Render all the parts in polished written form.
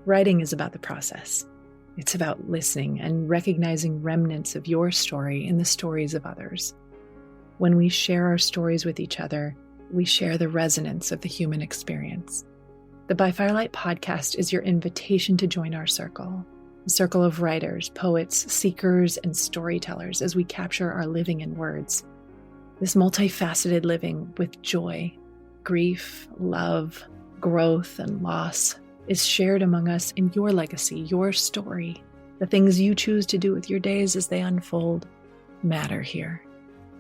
Writing is about the process. It's about listening and recognizing remnants of your story in the stories of others. When we share our stories with each other, we share the resonance of the human experience. The By Firelight podcast is your invitation to join our circle, a circle of writers, poets, seekers, and storytellers as we capture our living in words. This multifaceted living with joy, grief, love, growth, and loss is shared among us in your legacy, your story. The things you choose to do with your days as they unfold matter here.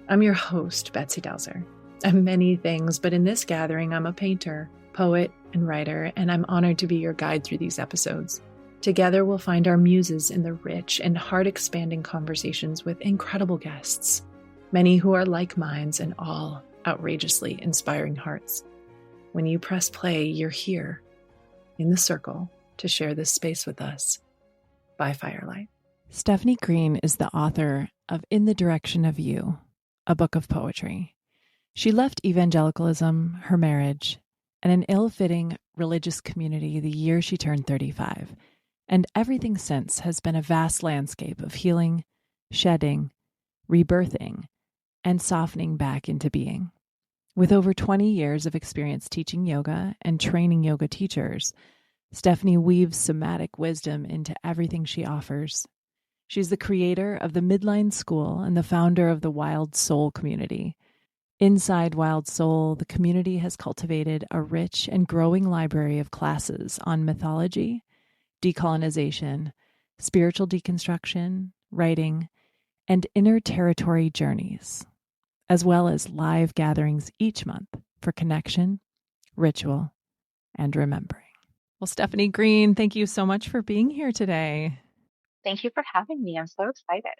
I'm your host, Betsy Delzer. I'm many things, but in this gathering, I'm a painter, poet, and writer, and I'm honored to be your guide through these episodes. Together, we'll find our muses in the rich and heart-expanding conversations with incredible guests, many who are like minds and all outrageously inspiring hearts. When you press play, you're here in the circle to share this space with us. By Firelight. Stephanie Greene is the author of In the Direction of You, a book of poetry. She left evangelicalism, her marriage, and an ill-fitting religious community the year she turned 35, and everything since has been a vast landscape of healing, shedding, rebirthing, and softening back into being. With over 20 years of experience teaching yoga and training yoga teachers, Stephanie weaves somatic wisdom into everything she offers. She's the creator of the Midline School and the founder of the Wild Soul community. Inside Wild Soul, the community has cultivated a rich and growing library of classes on mythology, decolonization, spiritual deconstruction, writing, and inner territory journeys, as well as live gatherings each month for connection, ritual, and remembering. Well, Stephanie Greene, thank you so much for being here today. Thank you for having me. I'm so excited.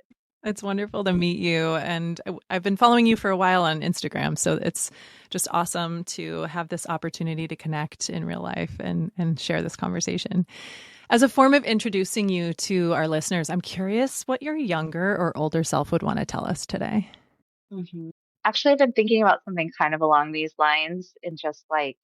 It's wonderful to meet you. And I've been following you for a while on Instagram, so it's just awesome to have this opportunity to connect in real life and share this conversation. As a form of introducing you to our listeners, I'm curious what your younger or older self would want to tell us today. Actually, I've been thinking about something kind of along these lines and just like,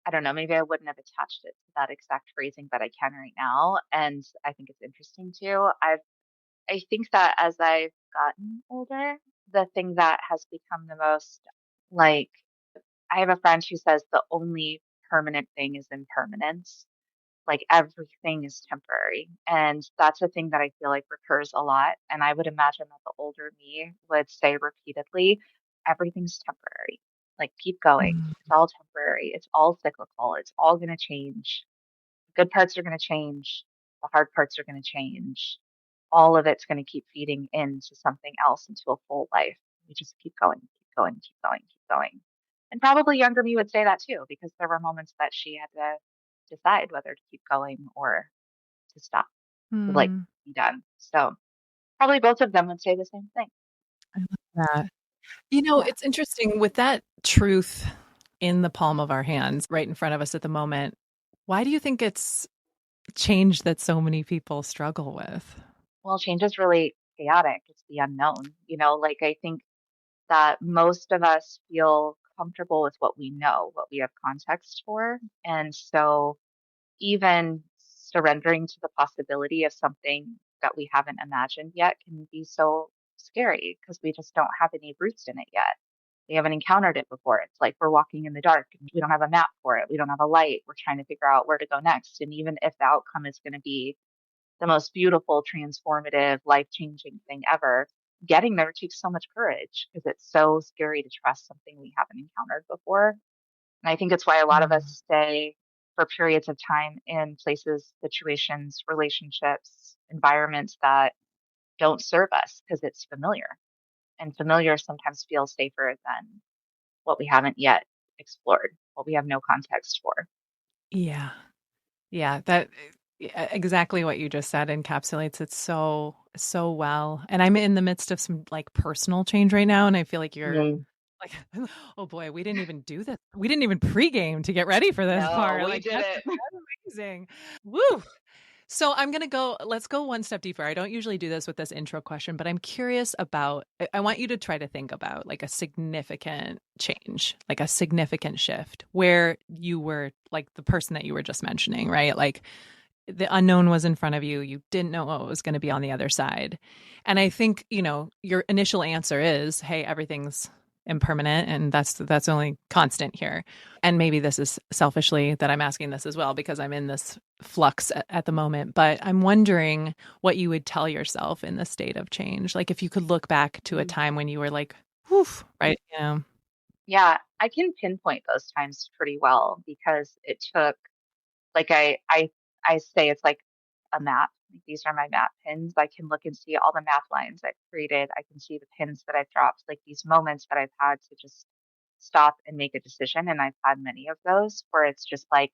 I don't know, maybe I wouldn't have attached it to that exact phrasing, but I can right now. And I think it's interesting too. I think that as I've gotten older, the thing that has become the most like, I have a friend who says the only permanent thing is impermanence. Like everything is temporary. And that's a thing that I feel like recurs a lot. And I would imagine that the older me would say repeatedly, everything's temporary. Like keep going. It's all temporary. It's all cyclical. It's all going to change. The good parts are going to change. The hard parts are going to change. All of it's going to keep feeding into something else, into a full life. You just keep going, keep going, keep going, keep going. And probably younger me would say that too, because there were moments that she had to decide whether to keep going or to stop, to like be done. So probably both of them would say the same thing. I love that. You know, It's interesting with that truth in the palm of our hands, right in front of us at the moment. Why do you think it's change that so many people struggle with? Well, change is really chaotic. It's the unknown. Like I think that most of us feel comfortable with what we know, what we have context for. And so even surrendering to the possibility of something that we haven't imagined yet can be so scary because we just don't have any roots in it yet. We haven't encountered it before. It's like we're walking in the dark and we don't have a map for it. We don't have a light. We're trying to figure out where to go next. And even if the outcome is going to be the most beautiful, transformative, life-changing thing ever, getting there takes so much courage because it's so scary to trust something we haven't encountered before. And I think it's why a lot of us stay for periods of time in places, situations, relationships, environments that don't serve us because it's familiar. And familiar sometimes feels safer than what we haven't yet explored, what we have no context for. Yeah. That exactly what you just said encapsulates it so well. And I'm in the midst of some like personal change right now, and I feel like you're like, oh boy, we didn't even do this. We didn't even pregame to get ready for this part. We like, did it. That's amazing. Woo. So let's go one step deeper. I don't usually do this with this intro question, but I'm curious about, I want you to try to think about like a significant change, like a significant shift where you were like the person that you were just mentioning, right? Like the unknown was in front of you. You didn't know what was going to be on the other side. And I think, your initial answer is, hey, everything's impermanent and that's only constant here. And maybe this is selfishly that I'm asking this as well because I'm in this flux at the moment, but I'm wondering what you would tell yourself in the state of change. Like if you could look back to a time when you were like, whew, right? Yeah, I can pinpoint those times pretty well because it took like I say it's like a map. Like these are my map pins. I can look and see all the map lines I've created. I can see the pins that I've dropped, like these moments that I've had to just stop and make a decision. And I've had many of those where it's just like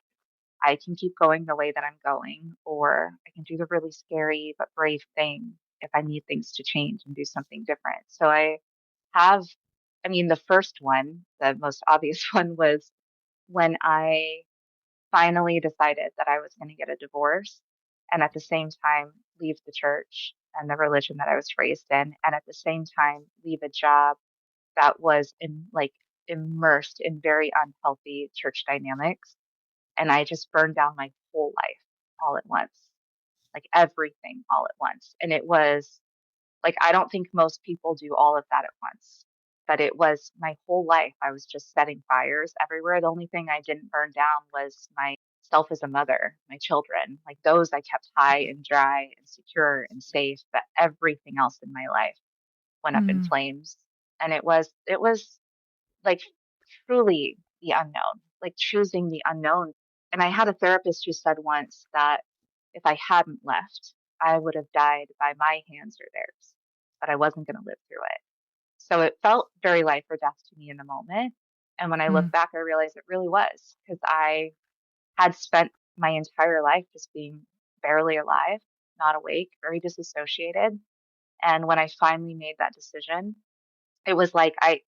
I can keep going the way that I'm going, or I can do the really scary but brave thing if I need things to change and do something different. So I have, I mean, the first one, the most obvious one was when I finally decided that I was going to get a divorce and at the same time leave the church and the religion that I was raised in, and at the same time leave a job that was immersed in very unhealthy church dynamics. And I just burned down my whole life all at once, like everything all at once. And it was like, I don't think most people do all of that at once, but it was my whole life. I was just setting fires everywhere. The only thing I didn't burn down was myself as a mother, my children. Like those I kept high and dry and secure and safe, but everything else in my life went up in Mm. flames. And it was like truly the unknown, like choosing the unknown. And I had a therapist who said once that if I hadn't left, I would have died by my hands or theirs, but I wasn't going to live through it. So it felt very life or death to me in the moment. And when I look Mm. back, I realized it really was because I had spent my entire life just being barely alive, not awake, very disassociated. And when I finally made that decision, it was like I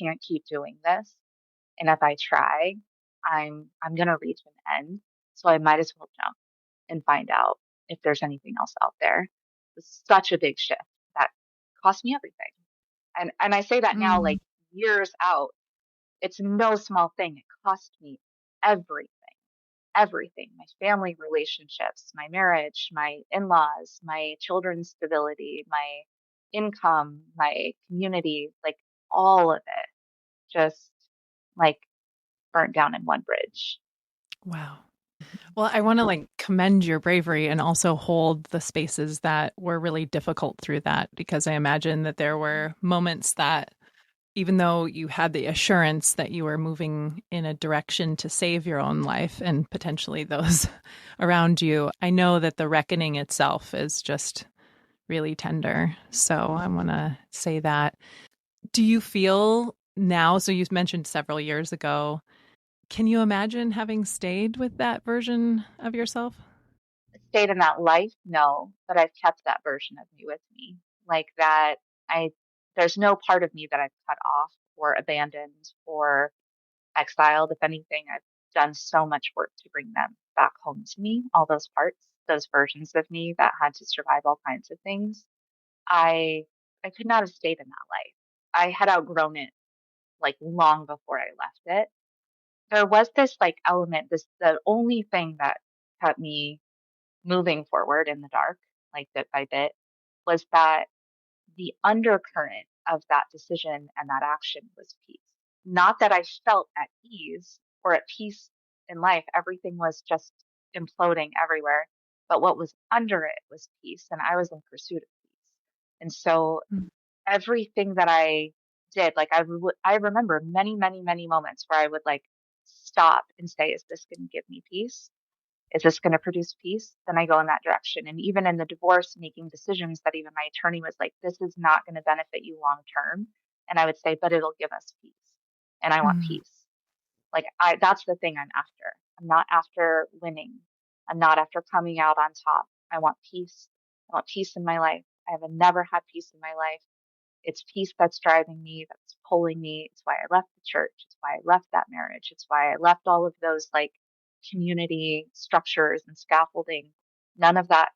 can't keep doing this. And if I try, I'm gonna reach an end. So I might as well jump and find out if there's anything else out there. It's such a big shift that cost me everything. And I say that now Mm. like years out. It's no small thing. It cost me everything. Everything. My family relationships, my marriage, my in-laws, my children's stability, my income, my community, like all of it just like burnt down in one bridge. Wow. Well, I want to commend your bravery and also hold the spaces that were really difficult through that because I imagine that there were moments that even though you had the assurance that you were moving in a direction to save your own life and potentially those around you, I know that the reckoning itself is just really tender. So I want to say that. Do you feel now? So you mentioned several years ago. Can you imagine having stayed with that version of yourself? Stayed in that life, no, but I've kept that version of me with me. Like that I there's no part of me that I've cut off or abandoned or exiled. If anything, I've done so much work to bring them back home to me, all those parts, those versions of me that had to survive all kinds of things. I I could not have stayed in that life. I had outgrown it like long before I left it. There was this like element, this the only thing that kept me moving forward in the dark, like bit by bit, was that the undercurrent of that decision and that action was peace. Not that I felt at ease or at peace in life. Everything was just imploding everywhere. But what was under it was peace. And I was in pursuit of peace. And so Mm. everything that I did, like I remember many, many, many moments where I would like stop and say, is this going to give me peace? Is this going to produce peace? Then I go in that direction. And even in the divorce, making decisions that even my attorney was like, this is not going to benefit you long term. And I would say, but it'll give us peace. And I want Mm. peace. That's the thing I'm after. I'm not after winning. I'm not after coming out on top. I want peace. I want peace in my life. I have never had peace in my life. It's peace that's driving me, that's pulling me. It's why I left the church. It's why I left that marriage. It's why I left all of those like community structures and scaffolding. None of that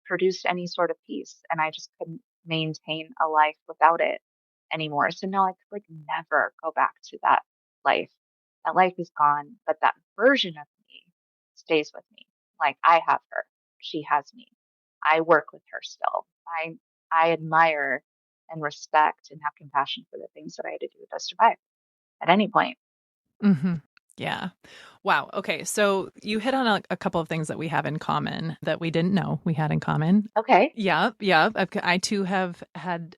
produced any sort of peace. And I just couldn't maintain a life without it anymore. So now I could like never go back to that life. That life is gone, but that version of me stays with me. Like I have her. she has me. I work with her still. I admire and respect and have compassion for the things that I had to do to survive at any point. Hmm. Yeah. Wow. Okay. So you hit on a couple of things that we have in common that we didn't know we had in common. Okay. Yeah. Yeah. I too have had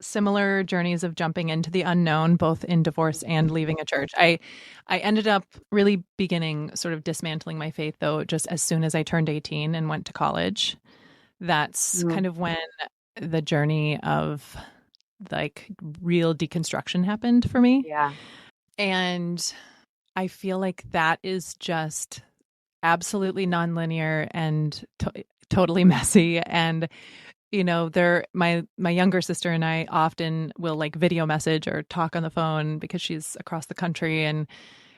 similar journeys of jumping into the unknown, both in divorce and leaving a church. I ended up really beginning sort of dismantling my faith, though, just as soon as I turned 18 and went to college. That's Mm, kind of when the journey of like real deconstruction happened for me. yeah. And I feel like that is just absolutely nonlinear and totally messy. And there my younger sister and I often will like video message or talk on the phone because she's across the country, and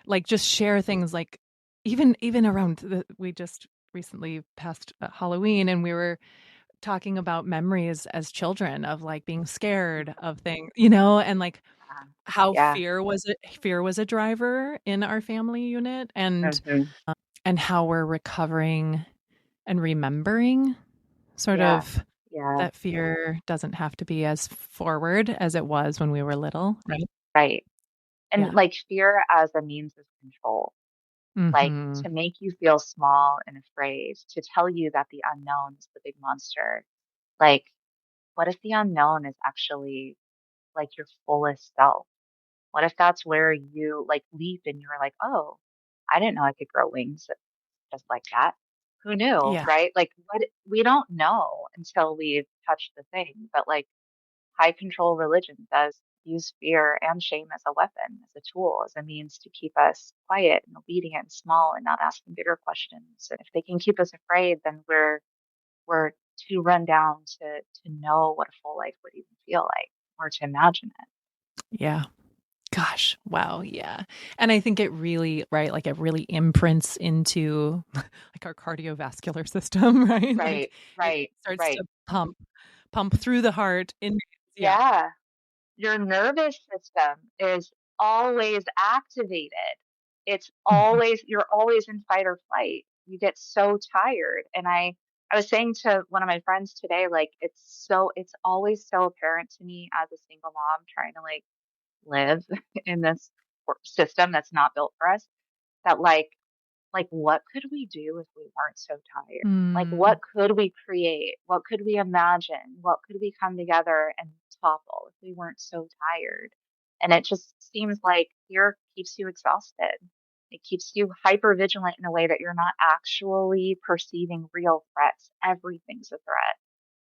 like just share things like even around we just recently passed Halloween, and we were talking about memories as children of like being scared of things, and like how Yeah. fear was a driver in our family unit, Hmm. and how we're recovering and remembering sort Yeah. of Yeah. that fear doesn't have to be as forward as it was when we were little, right? Right. And Yeah. like fear as a means of control, like Mhm. to make you feel small and afraid, to tell you that the unknown is the big monster. Like, what if the unknown is actually like your fullest self? What if that's where you like leap and you're like, oh, I didn't know I could grow wings just like that. Who knew, Yeah. right? Like, what we don't know until we've touched the thing. But like, high control religion does use fear and shame as a weapon, as a tool, as a means to keep us quiet and obedient and small and not asking bigger questions. And if they can keep us afraid, then we're too run down to know what a full life would even feel like or to imagine it. Yeah. Gosh, wow, yeah. And I think it really, right, like it really imprints into like our cardiovascular system, right? Like Right, it right, starts right. to pump through the heart in yeah. Yeah. Your nervous system is always activated. It's Mhm. always, you're always in fight or flight. You get so tired. And I was saying to one of my friends today, like, it's always so apparent to me as a single mom trying to like live in this system that's not built for us that like, what could we do if we weren't so tired? Like, Mm, what could we create? What could we imagine? What could we come together and topple if we weren't so tired? And it just seems like fear keeps you exhausted. It keeps you hyper vigilant in a way that you're not actually perceiving real threats. Everything's a threat.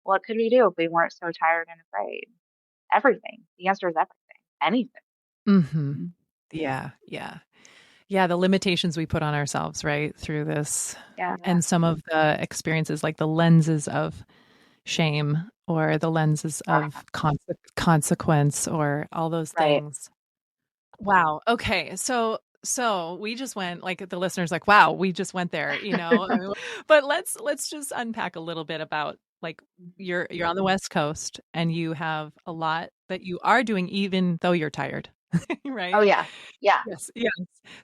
What could we do if we weren't so tired and afraid? Everything. The answer is everything. Anything. mhm. Mhm. Yeah, yeah. Yeah, the limitations we put on ourselves, right, through this Yeah. and some of the experiences, like the lenses of shame or the lenses of consequence or all those Right. things. Wow. Okay. So we just went like the listeners like, wow, we just went there, I mean, but let's just unpack a little bit about like you're on the West Coast and you have a lot that you are doing even though you're tired, Oh, right? yeah. Yeah. Yes. Yes.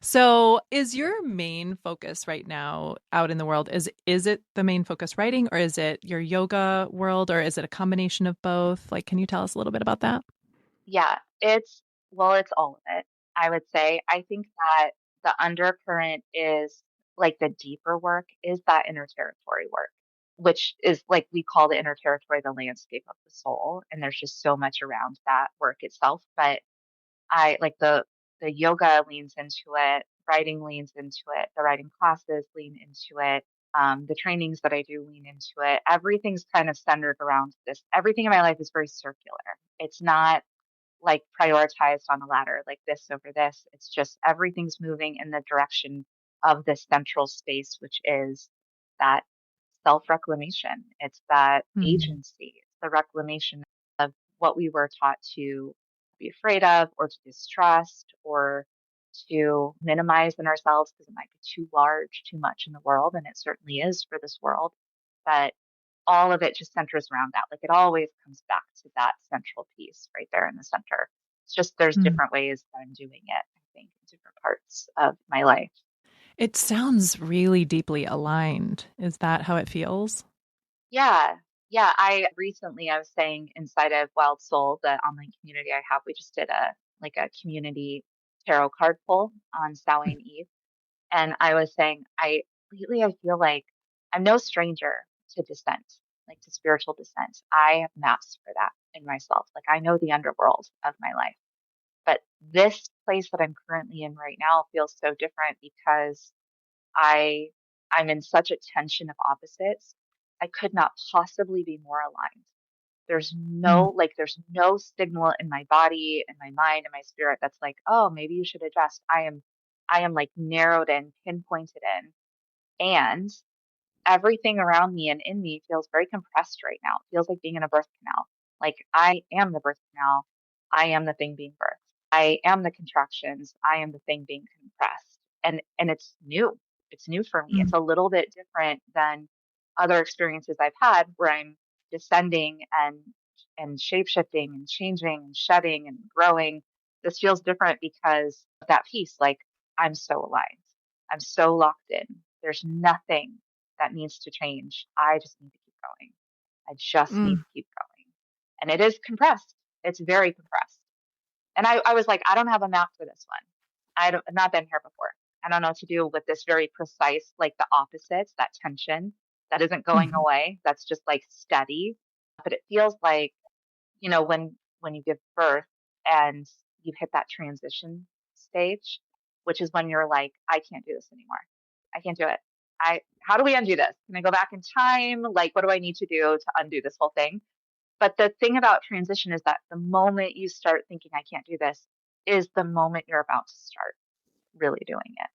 So is your main focus right now out in the world is it the main focus writing, or is it your yoga world, or is it a combination of both? Like, can you tell us a little bit about that? Yeah, it's all of it. I would say. I think that the undercurrent is like the deeper work is that inner territory work, which is like we call the inner territory the landscape of the soul. And there's just so much around that work itself. But I like the yoga leans into it, writing leans into it, the writing classes lean into it. The trainings that I do lean into it. Everything's kind of centered around this. Everything in my life is very circular. It's not like prioritized on a ladder like this over this. It's just everything's moving in the direction of this central space, which is that self reclamation. It's that Mhm. agency. It's the reclamation of what we were taught to be afraid of or to distrust or to minimize in ourselves because it might be too large, too much in the world. And it certainly is for this world. But all of it just centers around that. Like it always comes back to that central piece right there in the center. It's just there's Mm. different ways that I'm doing it, I think, in different parts of my life. It sounds really deeply aligned. Is that how it feels? Yeah. Yeah. I was saying inside of Wild Soul, the online community I have, we just did a community tarot card pull on Samhain Eve. And I was saying, I feel like I'm no stranger to descent, like to spiritual descent. I have maps for that in myself. Like I know the underworld of my life. But this place that I'm currently in right now feels so different because I I'm in such a tension of opposites. I could not possibly be more aligned. Mm. There's no signal in my body and my mind and my spirit that's like, oh, maybe you should adjust. I am like narrowed in, pinpointed in, and everything around me and in me feels very compressed right now. It feels like being in a birth canal. Like I am the birth canal. I am the thing being birthed. I am the contractions. I am the thing being compressed. And it's new. It's new for me. Mm. It's a little bit different than other experiences I've had where I'm descending and shape shifting and changing and shedding and growing. This feels different because of that piece. Like I'm so aligned. I'm so locked in. There's nothing that needs to change. I just need to keep going. I just need Mm. to keep going. And it is compressed. It's very compressed. And I was like, I don't have a map for this one. I've not been here before. I don't know what to do with this very precise, like the opposites, that tension that isn't going Mhm. away. That's just like steady. But it feels like, when you give birth and you hit that transition stage, which is when you're like, I can't do this anymore. I can't do it. How do we undo this? Can I go back in time? Like, what do I need to do to undo this whole thing? But the thing about transition is that the moment you start thinking, I can't do this, is the moment you're about to start really doing it.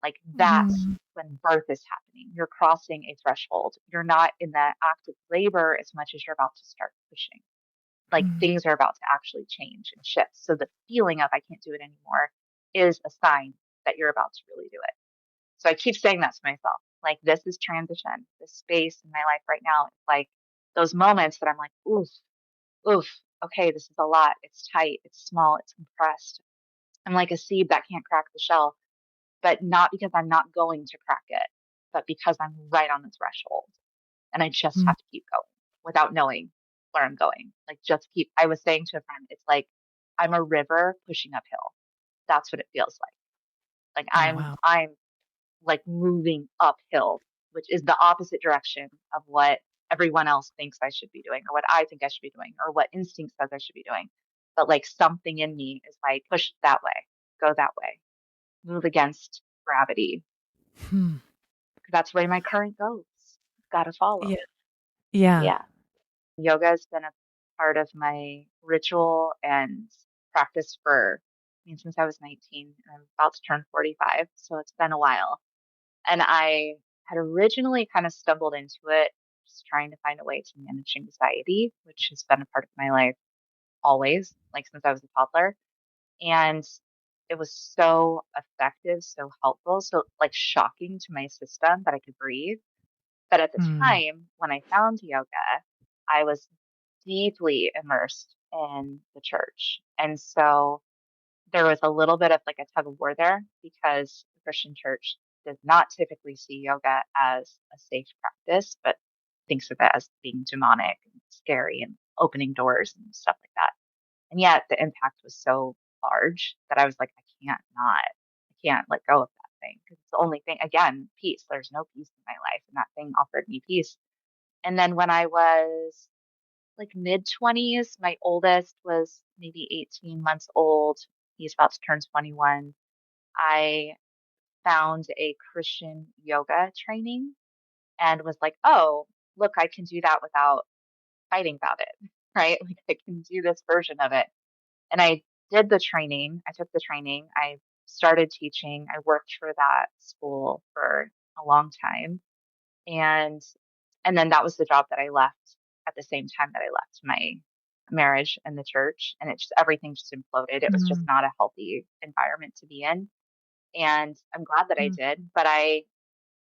Like that's Mm. when birth is happening. You're crossing a threshold. You're not in the act of labor as much as you're about to start pushing. Like Mm. things are about to actually change and shift. So the feeling of I can't do it anymore is a sign that you're about to really do it. So I keep saying that to myself. Like this is transition. This space in my life right now. It's like those moments that I'm like, oof, oof, okay, this is a lot. It's tight. It's small. It's compressed. I'm like a seed that can't crack the shell, but not because I'm not going to crack it, but because I'm right on the threshold and I just Mm. have to keep going without knowing where I'm going. Like just keep, I was saying to a friend, it's like I'm a river pushing uphill. That's what it feels like. Like Oh, I'm, wow. I'm like moving uphill, which is the opposite direction of what everyone else thinks I should be doing or what I think I should be doing or what instinct says I should be doing. But like something in me is like, push that way, go that way, move against gravity. Hmm. That's the way my current goes. Got to follow. Yeah. Yeah. Yeah. Yoga has been a part of my ritual and practice since I was 19 and I'm about to turn 45. So it's been a while. And I had originally kind of stumbled into it, just trying to find a way to manage anxiety, which has been a part of my life always, like since I was a toddler. And it was so effective, so helpful, so like shocking to my system that I could breathe. But at the Mm. time when I found yoga, I was deeply immersed in the church. And so there was a little bit of like a tug of war there because the Christian church does not typically see yoga as a safe practice, but thinks of it as being demonic and scary and opening doors and stuff like that. And yet the impact was so large that I was like, I can't let go of that thing because it's the only thing, again, peace. There's no peace in my life. And that thing offered me peace. And then when I was like mid 20s, my oldest was maybe 18 months old. He's about to turn 21. I found a Christian yoga training and was like, oh, look, I can do that without fighting about it, right? Like I can do this version of it. And I did the training. I took the training. I started teaching. I worked for that school for a long time. And and then that was the job that I left at the same time that I left my marriage and the church. And everything just imploded. It was just Mm. not a healthy environment to be in. And I'm glad that I Mm. did, but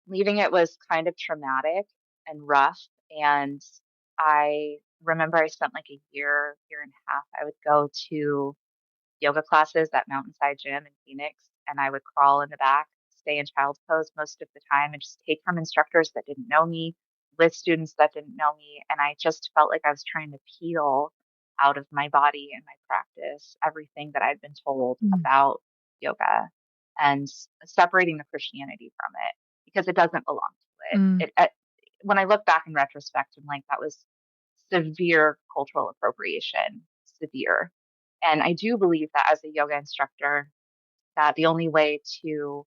leaving it was kind of traumatic and rough. And I remember I spent like a year and a half. I would go to yoga classes at Mountainside Gym in Phoenix, and I would crawl in the back stay in child's pose most of the time and just take from instructors that didn't know me, with students that didn't know me. And I just felt like I was trying to peel out of my body and my practice everything that I'd been told Mm. about yoga and separating the Christianity from it because it doesn't belong to Mm. when I look back in retrospect, I'm like, that was severe cultural appropriation, severe. And I do believe that as a yoga instructor, that the only way to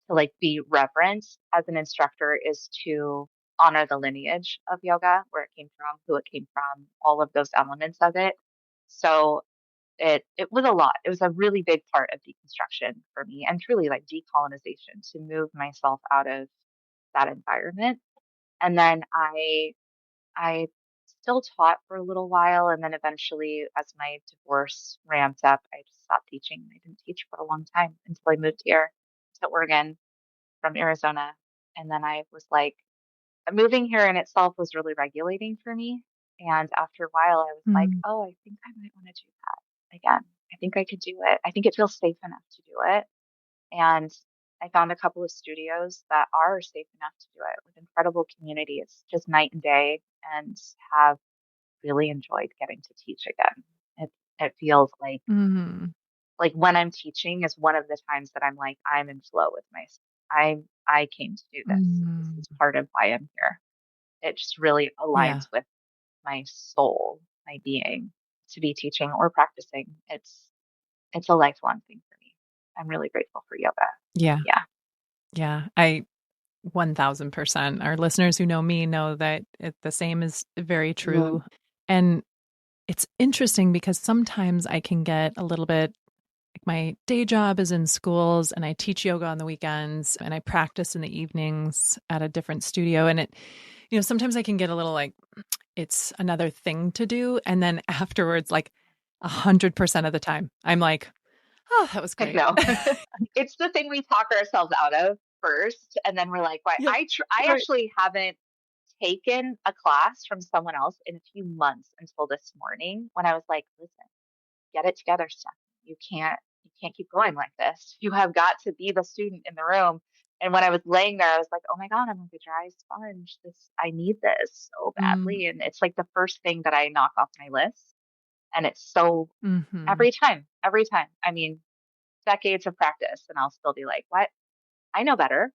like be reverent as an instructor is to honor the lineage of yoga, where it came from, who it came from, all of those elements of it. So it was a lot. It was a really big part of deconstruction for me and truly like decolonization to move myself out of that environment. And then I still taught for a little while, and then eventually, as my divorce ramped up, I just stopped teaching. I didn't teach for a long time until I moved here to Oregon from Arizona. And then I was like, moving here in itself was really regulating for me. And after a while, I was like, Mm. oh, I think I might want to do that again. I think I could do it. I think it feels safe enough to do it. And I found a couple of studios that are safe enough to do it with incredible community. It's just night and day, and have really enjoyed getting to teach again. It feels Mm. like when I'm teaching is one of the times that I'm like I'm in flow with myself. I came to do this. This Mm. is part of why I'm here. It just really Yeah. aligns with my soul, my being to be teaching or practicing. It's a lifelong thing for me. I'm really grateful for yoga. Yeah. Yeah. Yeah. I 1000%. Our listeners who know me know that the same is very Mhm. true. And it's interesting because sometimes I can get a little bit like my day job is in schools and I teach yoga on the weekends and I practice in the evenings at a different studio. And sometimes I can get a little like, it's another thing to do. And then afterwards, like 100% of the time, I'm like, oh, that was I great. know. It's the thing we talk ourselves out of first, and then we're like, "Why?" Yep. I Right. actually haven't taken a class from someone else in a few months until this morning when I was like, "Listen, get it together, Steph. You can't keep going like this. You have got to be the student in the room." And when I was laying there, I was like, "Oh my God, I'm like a dry sponge. I need this so Mm. badly." And it's like the first thing that I knock off my list. And it's so Hmm. every time. I mean, decades of practice, and I'll still be like, "What? I know better.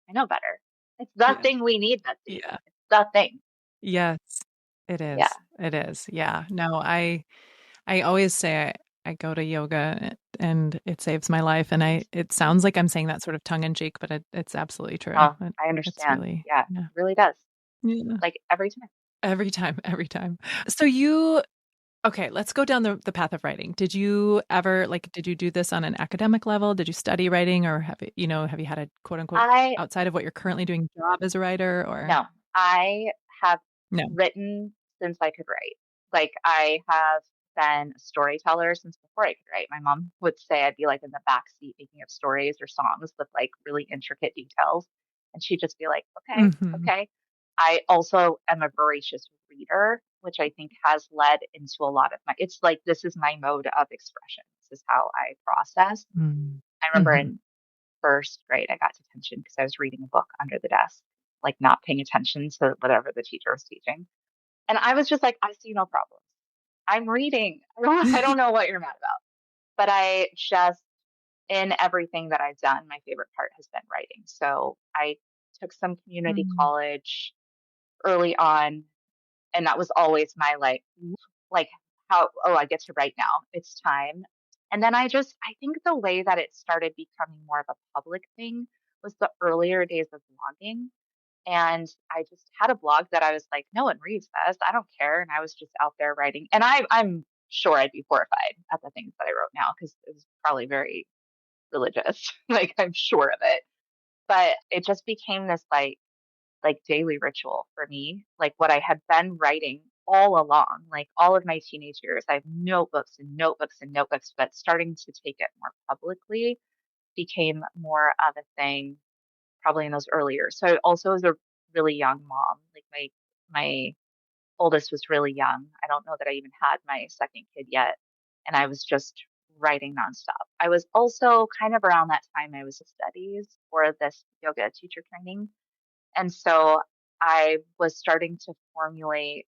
I know better." It's the Yeah. thing we need, Betsy. Yeah. It's the thing. Yes, it Yeah. is. It is. Yeah. No, I always say I go to yoga and it saves my life. And it sounds like I'm saying that sort of tongue in cheek, but it's absolutely true. Oh, I It's understand. really, Yeah, yeah. it really does. Yeah. Like every time. Every time, every time. So okay, let's go down the path of writing. Did you ever did you do this on an academic level? Did you study writing or have you had a quote unquote I outside of what you're currently doing job as a writer or No, I have no? written since I could write. Like I have been a storyteller since before I could write. My mom would say I'd be like in the back seat making up stories or songs with like really intricate details. And she'd just be like, okay, Mhm. okay. I also am a voracious reader, which I think has led into a lot of it's like this is my mode of expression. This is how I process. Mm. I remember Mhm. in first grade, I got detention because I was reading a book under the desk, like not paying attention to whatever the teacher was teaching. And I was just like, I see no problems. I'm reading. I don't know what you're mad about. But I just, in everything that I've done, my favorite part has been writing. So I took some community Mm. college early on, and that was always my like how, oh, I get to write now. It's time. And then I think the way that it started becoming more of a public thing was the earlier days of blogging. And I just had a blog that I was like, no one reads this. I don't care. And I was just out there writing. And I'm sure I'd be horrified at the things that I wrote now because it was probably very religious. Like I'm sure of it. But it just became this like daily ritual for me, like what I had been writing all along, like all of my teenage years. I have notebooks and notebooks and notebooks, but starting to take it more publicly became more of a thing probably in those early years. So I also was a really young mom. Like my oldest was really young. I don't know that I even had my second kid yet. And I was just writing nonstop. I was also kind of around that time, I was in studies for this yoga teacher training. And so I was starting to formulate,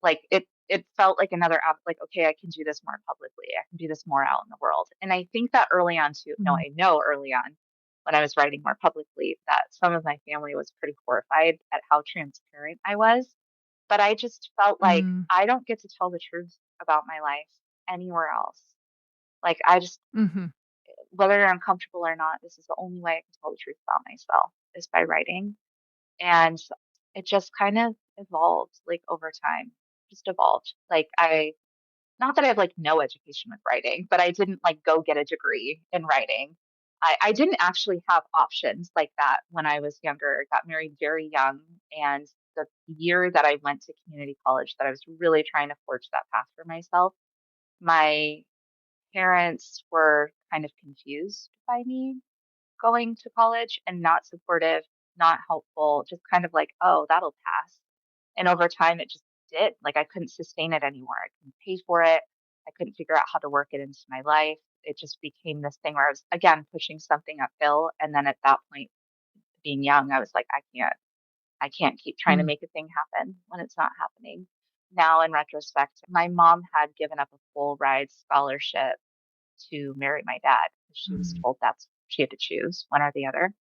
like it felt like another app, like, okay, I can do this more publicly. I can do this more out in the world. And I think that early on too, no, Mm. I know early on when I was writing more publicly that some of my family was pretty horrified at how transparent I was. But I just felt like Mm. I don't get to tell the truth about my life anywhere else. Like I just, Mhm. whether you're uncomfortable or not, this is the only way I can tell the truth about myself is by writing. And it just kind of evolved like over time, just evolved. Like not that I have like no education with writing, but I didn't like go get a degree in writing. I didn't actually have options like that when I was younger. I got married very young. And the year that I went to community college, that I was really trying to forge that path for myself, my parents were kind of confused by me going to college and not supportive, not helpful, just kind of like, oh, that'll pass. And over time, it just did. Like I couldn't sustain it anymore. I couldn't pay for it. I couldn't figure out how to work it into my life. It just became this thing where I was, again, pushing something uphill. And then at that point, being young, I was like, I can't keep trying to Mm. make a thing happen when it's not happening. Now, in retrospect, my mom had given up a full ride scholarship to marry my dad. She was Mm. told she had to choose one or the other.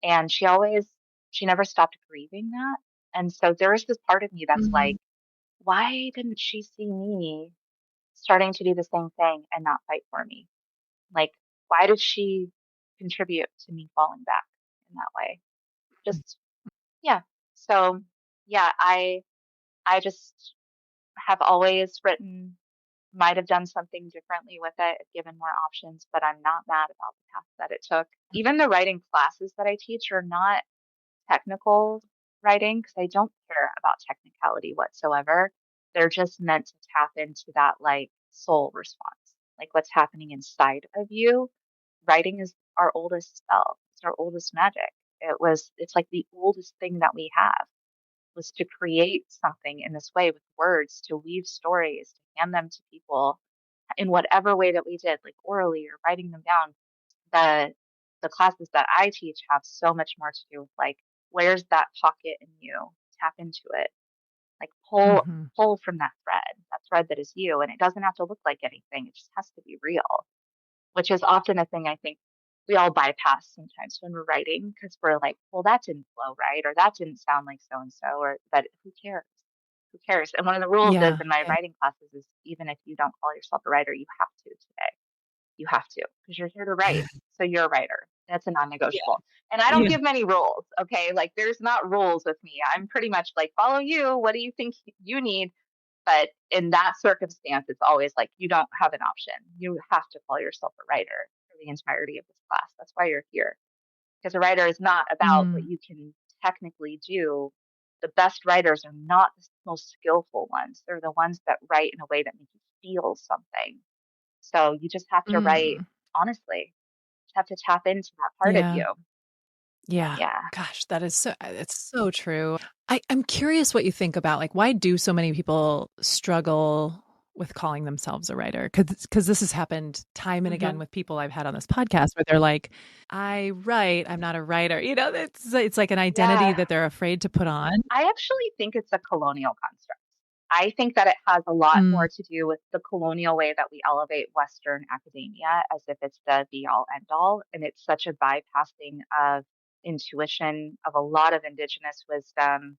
And she never stopped grieving that. And so there is this part of me that's like, Mhm. why didn't she see me starting to do the same thing and not fight for me? Like, why did she contribute to me falling back in that way? Just, yeah. So, yeah, I just have always written, might have done something differently with it if given more options, but I'm not mad about the path that it took. Even the writing classes that I teach are not technical writing because I don't care about technicality whatsoever. They're just meant to tap into that like soul response, like what's happening inside of you. Writing is our oldest spell. It's our oldest magic. It's like the oldest thing that we have was to create something in this way with words, to weave stories, to hand them to people in whatever way that we did, like orally or writing them down. The classes that I teach have so much more to do with like, where's that pocket in you? Tap into it. Like Mhm. pull from that thread that is you. And it doesn't have to look like anything. It just has to be real, which is often a thing I think we all bypass sometimes when we're writing because we're like, well, that didn't flow right, or that didn't sound like so and so, or that who cares? Who cares? And one of the rules is Yeah. in my Yeah. writing classes is even if you don't call yourself a writer, you have to today. You have to because you're here to write. So you're a writer. That's a Yeah. non-negotiable. And I don't Yeah. give many rules. Okay. Like there's not rules with me. I'm pretty much like, follow you. What do you think you need? But in that circumstance, it's always like you don't have an option. You have to call yourself a writer for the entirety of this class. That's why you're here. Because a writer is not about what Mm. you can technically do. The best writers are not the most skillful ones. They're the ones that write in a way that makes you feel something. So you just have to write Mm. honestly. You have to tap into that part of Yeah. you. Yeah. Yeah. Gosh, that is so it's so true. I'm curious what you think about like why do so many people struggle with calling themselves a writer? Because this has happened time and again hmm with people I've had on this podcast where they're like, I write, I'm not a writer. You know, it's like an identity Yeah. that they're afraid to put on. I actually think it's a colonial construct. I think that it has a lot Mm. more to do with the colonial way that we elevate Western academia as if it's the be all end all. And it's such a bypassing of intuition, of a lot of indigenous wisdom.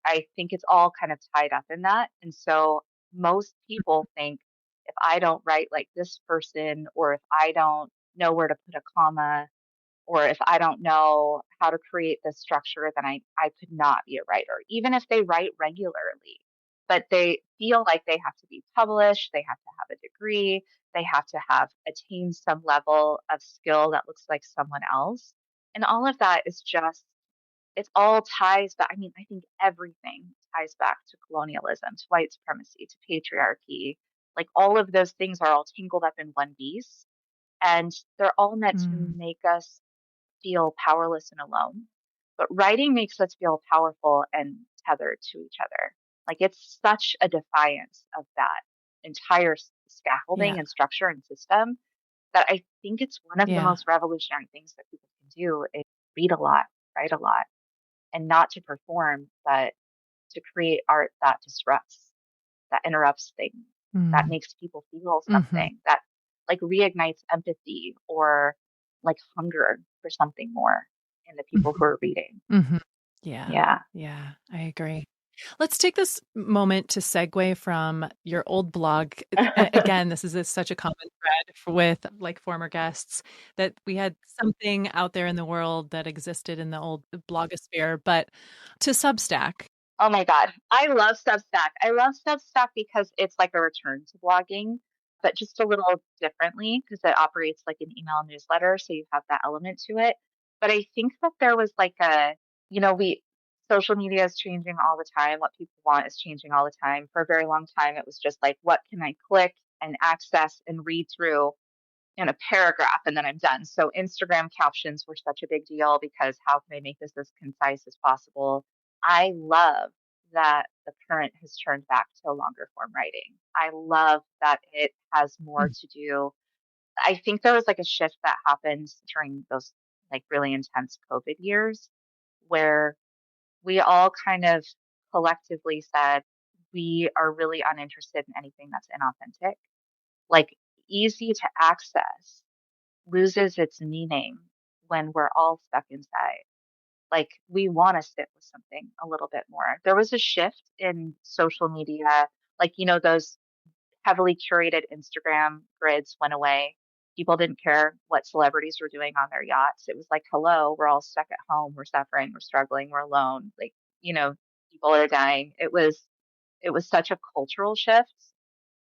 I think it's all kind of tied up in that. And so most people think if I don't write like this person, or if I don't know where to put a comma, or if I don't know how to create this structure, then I could not be a writer, even if they write regularly. But they feel like they have to be published, they have to have a degree, they have to have attained some level of skill that looks like someone else. And all of that is just, it's all ties back. I mean, I think everything ties back to colonialism, to white supremacy, to patriarchy. Like all of those things are all tangled up in one beast. And they're all meant to Mm. make us feel powerless and alone. But writing makes us feel powerful and tethered to each other. Like it's such a defiance of that entire scaffolding Yeah. and structure and system that I think it's one of the Yeah. most revolutionary things that people can do is read a lot, write a lot, and not to perform, but to create art that disrupts, that interrupts things, that Mm. makes people feel Mm-hmm. something, that like reignites empathy or like hunger for something more in the people who are reading. Mm-hmm. Yeah. Yeah. Yeah. I agree. Let's take this moment to segue from your old blog. Again, this is such a common thread with like former guests that we had something out there in the world that existed in the old blogosphere, but to Substack. Oh my God. I love Substack. I love Substack because it's like a return to blogging, but just a little differently because it operates like an email newsletter. So you have that element to it. But I think that there was like social media is changing all the time. What people want is changing all the time. For a very long time, it was just like, what can I click and access and read through in a paragraph and then I'm done. So Instagram captions were such a big deal because how can I make this as concise as possible? I love that the current has turned back to longer form writing. I love that it has more to do. I think there was like a shift that happened during those like really intense COVID years where we all kind of collectively said we are really uninterested in anything that's inauthentic, like easy to access loses its meaning when we're all stuck inside. Like we want to sit with something a little bit more. There was a shift in social media, like, those heavily curated Instagram grids went away. People didn't care what celebrities were doing on their yachts. It was like, hello, we're all stuck at home. We're suffering. We're struggling. We're alone. Like, you know, people are dying. It was such a cultural shift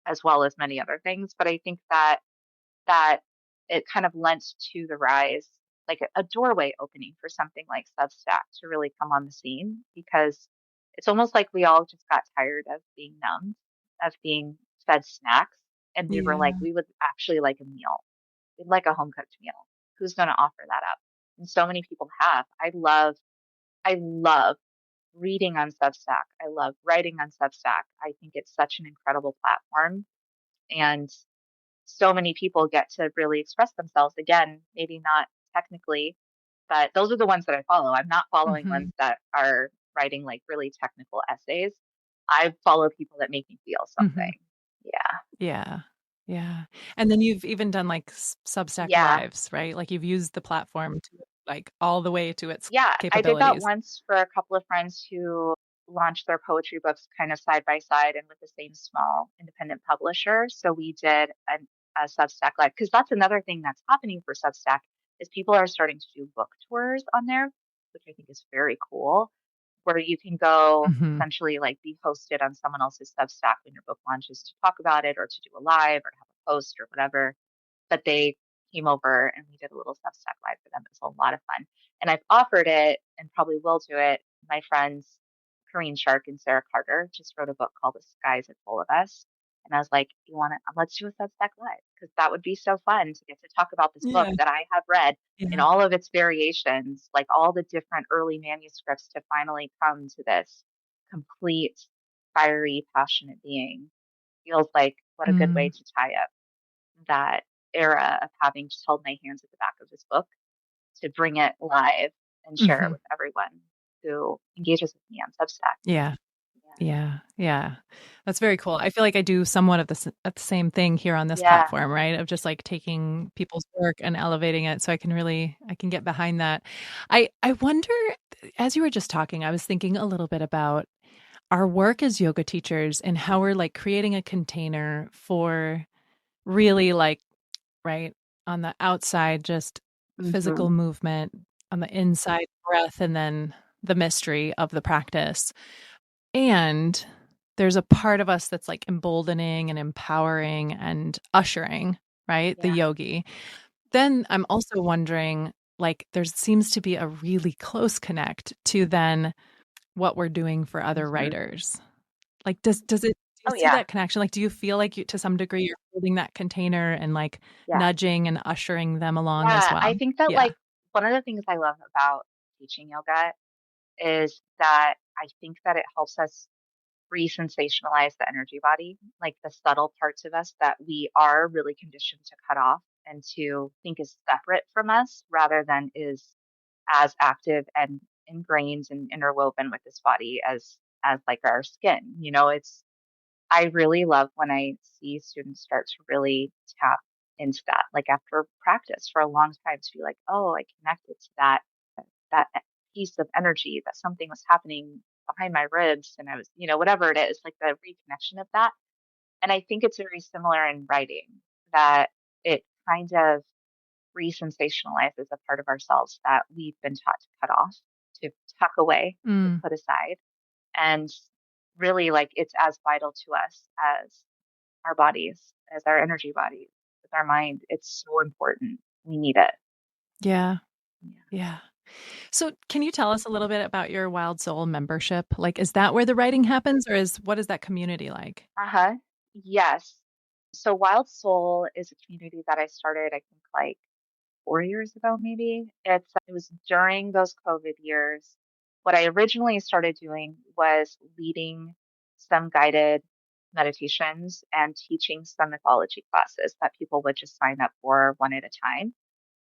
as well as many other things. But I think that it kind of lent to the rise, like a doorway opening for something like Substack to really come on the scene because it's almost like we all just got tired of being numbed, of being fed snacks. And we were like, Yeah. we would actually like a meal. We'd like a home cooked meal. Who's going to offer that up? And so many people have. I love reading on Substack. I love writing on Substack. I think it's such an incredible platform. And so many people get to really express themselves again, maybe not technically, but those are the ones that I follow. I'm not following Mm-hmm. ones that are writing like really technical essays. I follow people that make me feel Mm-hmm. something. Yeah. Yeah. Yeah. And then you've even done like Substack Yeah. lives, right? Like you've used the platform to like all the way to its Yeah. I did that capabilities. once for a couple of friends who launched their poetry books kind of side by side and with the same small independent publisher. So we did a Substack live because that's another thing that's happening for Substack is people are starting to do book tours on there, which I think is very cool, where you can go Mm-hmm. essentially like be hosted on someone else's Substack when your book launches to talk about it or to do a live or have a post or whatever. But they came over and we did a little Substack live for them. It was a lot of fun. And I've offered it and probably will do it. My friends, Corinne Shark and Sarah Carter, just wrote a book called The Skies Are Full of Us. And I was like, you want to, let's do a Substack live because that would be so fun to get to talk about this book Yeah. that I have read in Yeah. all of its variations, like all the different early manuscripts to finally come to this complete, fiery, passionate being. Feels like what a good way Mm. to tie up that era of having just held my hands at the back of this book to bring it live and share it Mm-hmm. with everyone who engages with me on Substack. Yeah. Yeah. Yeah. That's very cool. I feel like I do somewhat of the same thing here on this Yeah. platform, right? Of just like taking people's work and elevating it. So I can get behind that. I wonder, as you were just talking, I was thinking a little bit about our work as yoga teachers and how we're like creating a container for really like, right, on the outside, just Hmm. physical movement, on the inside, breath, and then the mystery of the practice. And there's a part of us that's like emboldening and empowering and ushering, right? The Yeah. yogi. Then I'm also wondering, like, there seems to be a really close connect to then what we're doing for other Hmm. writers. Like, does it, do you Oh, see yeah. that connection? Like, do you feel like you, to some degree, you're holding that container and like Yeah. nudging and ushering them along as Yeah. I well? think that, Yeah. like, one of the things I love about teaching yoga is that I think that it helps us. re-sensationalize the energy body, like the subtle parts of us that we are really conditioned to cut off and to think is separate from us rather than is as active and ingrained and interwoven with this body as like our skin. It's I really love when I see students start to really tap into that, like after practice for a long time to be like, oh, I connected to that piece of energy that something was happening behind my ribs and I was, whatever it is, like the reconnection of that. And I think it's very similar in writing that it kind of re-sensationalizes a part of ourselves that we've been taught to cut off, to tuck away, to Mm. put aside. And really, like, it's as vital to us as our bodies, as our energy bodies, with our mind. It's so important. We need it. Yeah. Yeah. Yeah. So can you tell us a little bit about your Wild Soul membership? Like, is that where the writing happens, or what is that community like? Uh-huh. Yes. So Wild Soul is a community that I started, I think, like 4 years ago, maybe. It was during those COVID years. What I originally started doing was leading some guided meditations and teaching some mythology classes that people would just sign up for one at a time.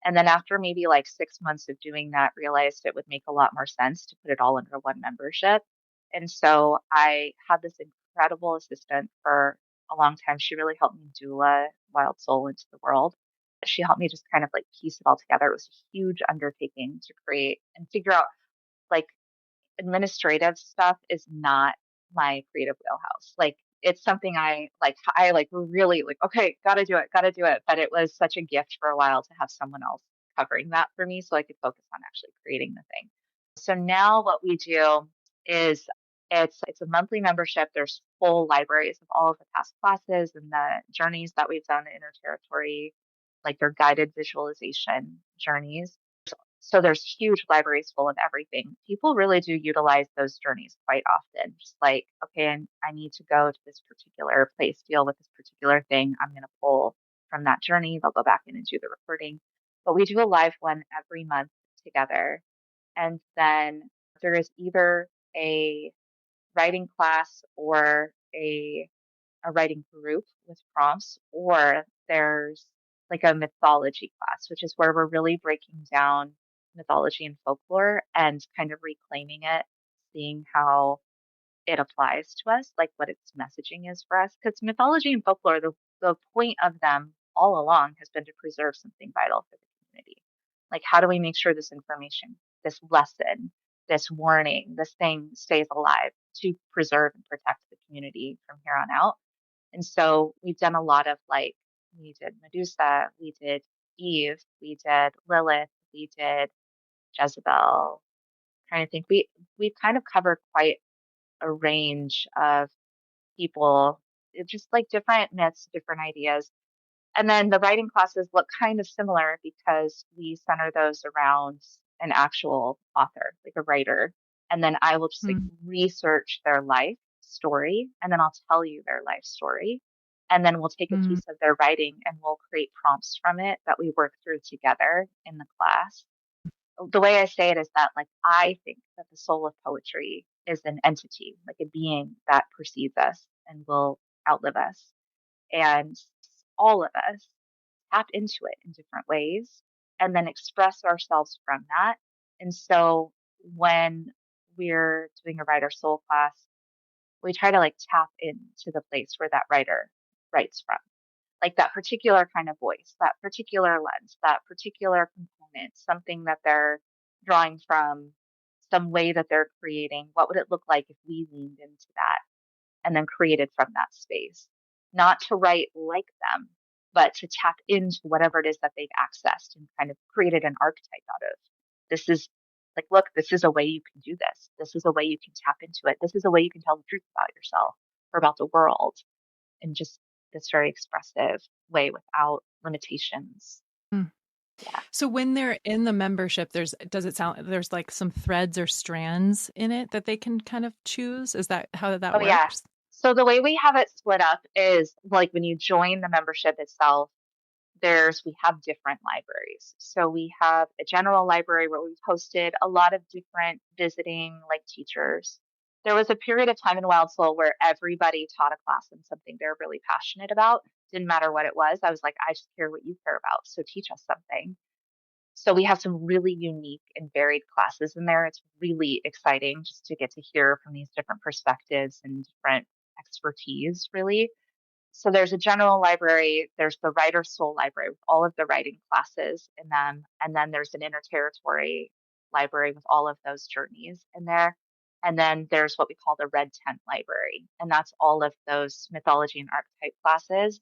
And then after maybe like 6 months of doing that, realized it would make a lot more sense to put it all under one membership. And so I had this incredible assistant for a long time. She really helped me doula Wild Soul into the world. She helped me just kind of like piece it all together. It was a huge undertaking to create and figure out, like, administrative stuff is not my creative wheelhouse. Like, it's something I like really like, okay, gotta do it, gotta do it. But it was such a gift for a while to have someone else covering that for me so I could focus on actually creating the thing. So now what we do is it's a monthly membership. There's full libraries of all of the past classes and the journeys that we've done in Interterritory, like their guided visualization journeys. So there's huge libraries full of everything. People really do utilize those journeys quite often. Just like, okay, I need to go to this particular place, deal with this particular thing. I'm going to pull from that journey. They'll go back in and do the recording. But we do a live one every month together. And then there is either a writing class or a writing group with prompts, or there's like a mythology class, which is where we're really breaking down mythology and folklore and kind of reclaiming it, seeing how it applies to us, like what its messaging is for us. Because mythology and folklore, the point of them all along has been to preserve something vital for the community. Like, how do we make sure this information, this lesson, this warning, this thing stays alive to preserve and protect the community from here on out? And so we've done a lot of like, we did Medusa, we did Eve, we did Lilith, we did Jezebel. Trying to think, we've kind of covered quite a range of people, just like different myths, different ideas. And then the writing classes look kind of similar because we center those around an actual author, like a writer. And then I will just like Mm. research their life story and then I'll tell you their life story. And then we'll take a Mm. piece of their writing and we'll create prompts from it that we work through together in the class. The way I say it is that, like, I think that the soul of poetry is an entity, like a being that precedes us and will outlive us. And all of us tap into it in different ways and then express ourselves from that. And so when we're doing a writer soul class, we try to like tap into the place where that writer writes from, like that particular kind of voice, that particular lens, that particular component, something that they're drawing from, some way that they're creating. What would it look like if we leaned into that and then created from that space? Not to write like them, but to tap into whatever it is that they've accessed and kind of created an archetype out of. This is like, look, this is a way you can do this. This is a way you can tap into it. This is a way you can tell the truth about yourself or about the world in just this very expressive way without limitations. Mm. Yeah. So when they're in the membership, does it sound there's like some threads or strands in it that they can kind of choose? Is that how that Oh, yeah. works? So the way we have it split up is like when you join the membership itself, we have different libraries. So we have a general library where we've hosted a lot of different visiting like teachers. There was a period of time in Wild Soul where everybody taught a class in something they're really passionate about. Didn't matter what it was. I was like, I just care what you care about. So teach us something. So we have some really unique and varied classes in there. It's really exciting just to get to hear from these different perspectives and different expertise, really. So there's a general library, there's the Writer Soul Library with all of the writing classes in them, and then there's an interterritory library with all of those journeys in there. And then there's what we call the Red Tent Library, and that's all of those mythology and archetype classes.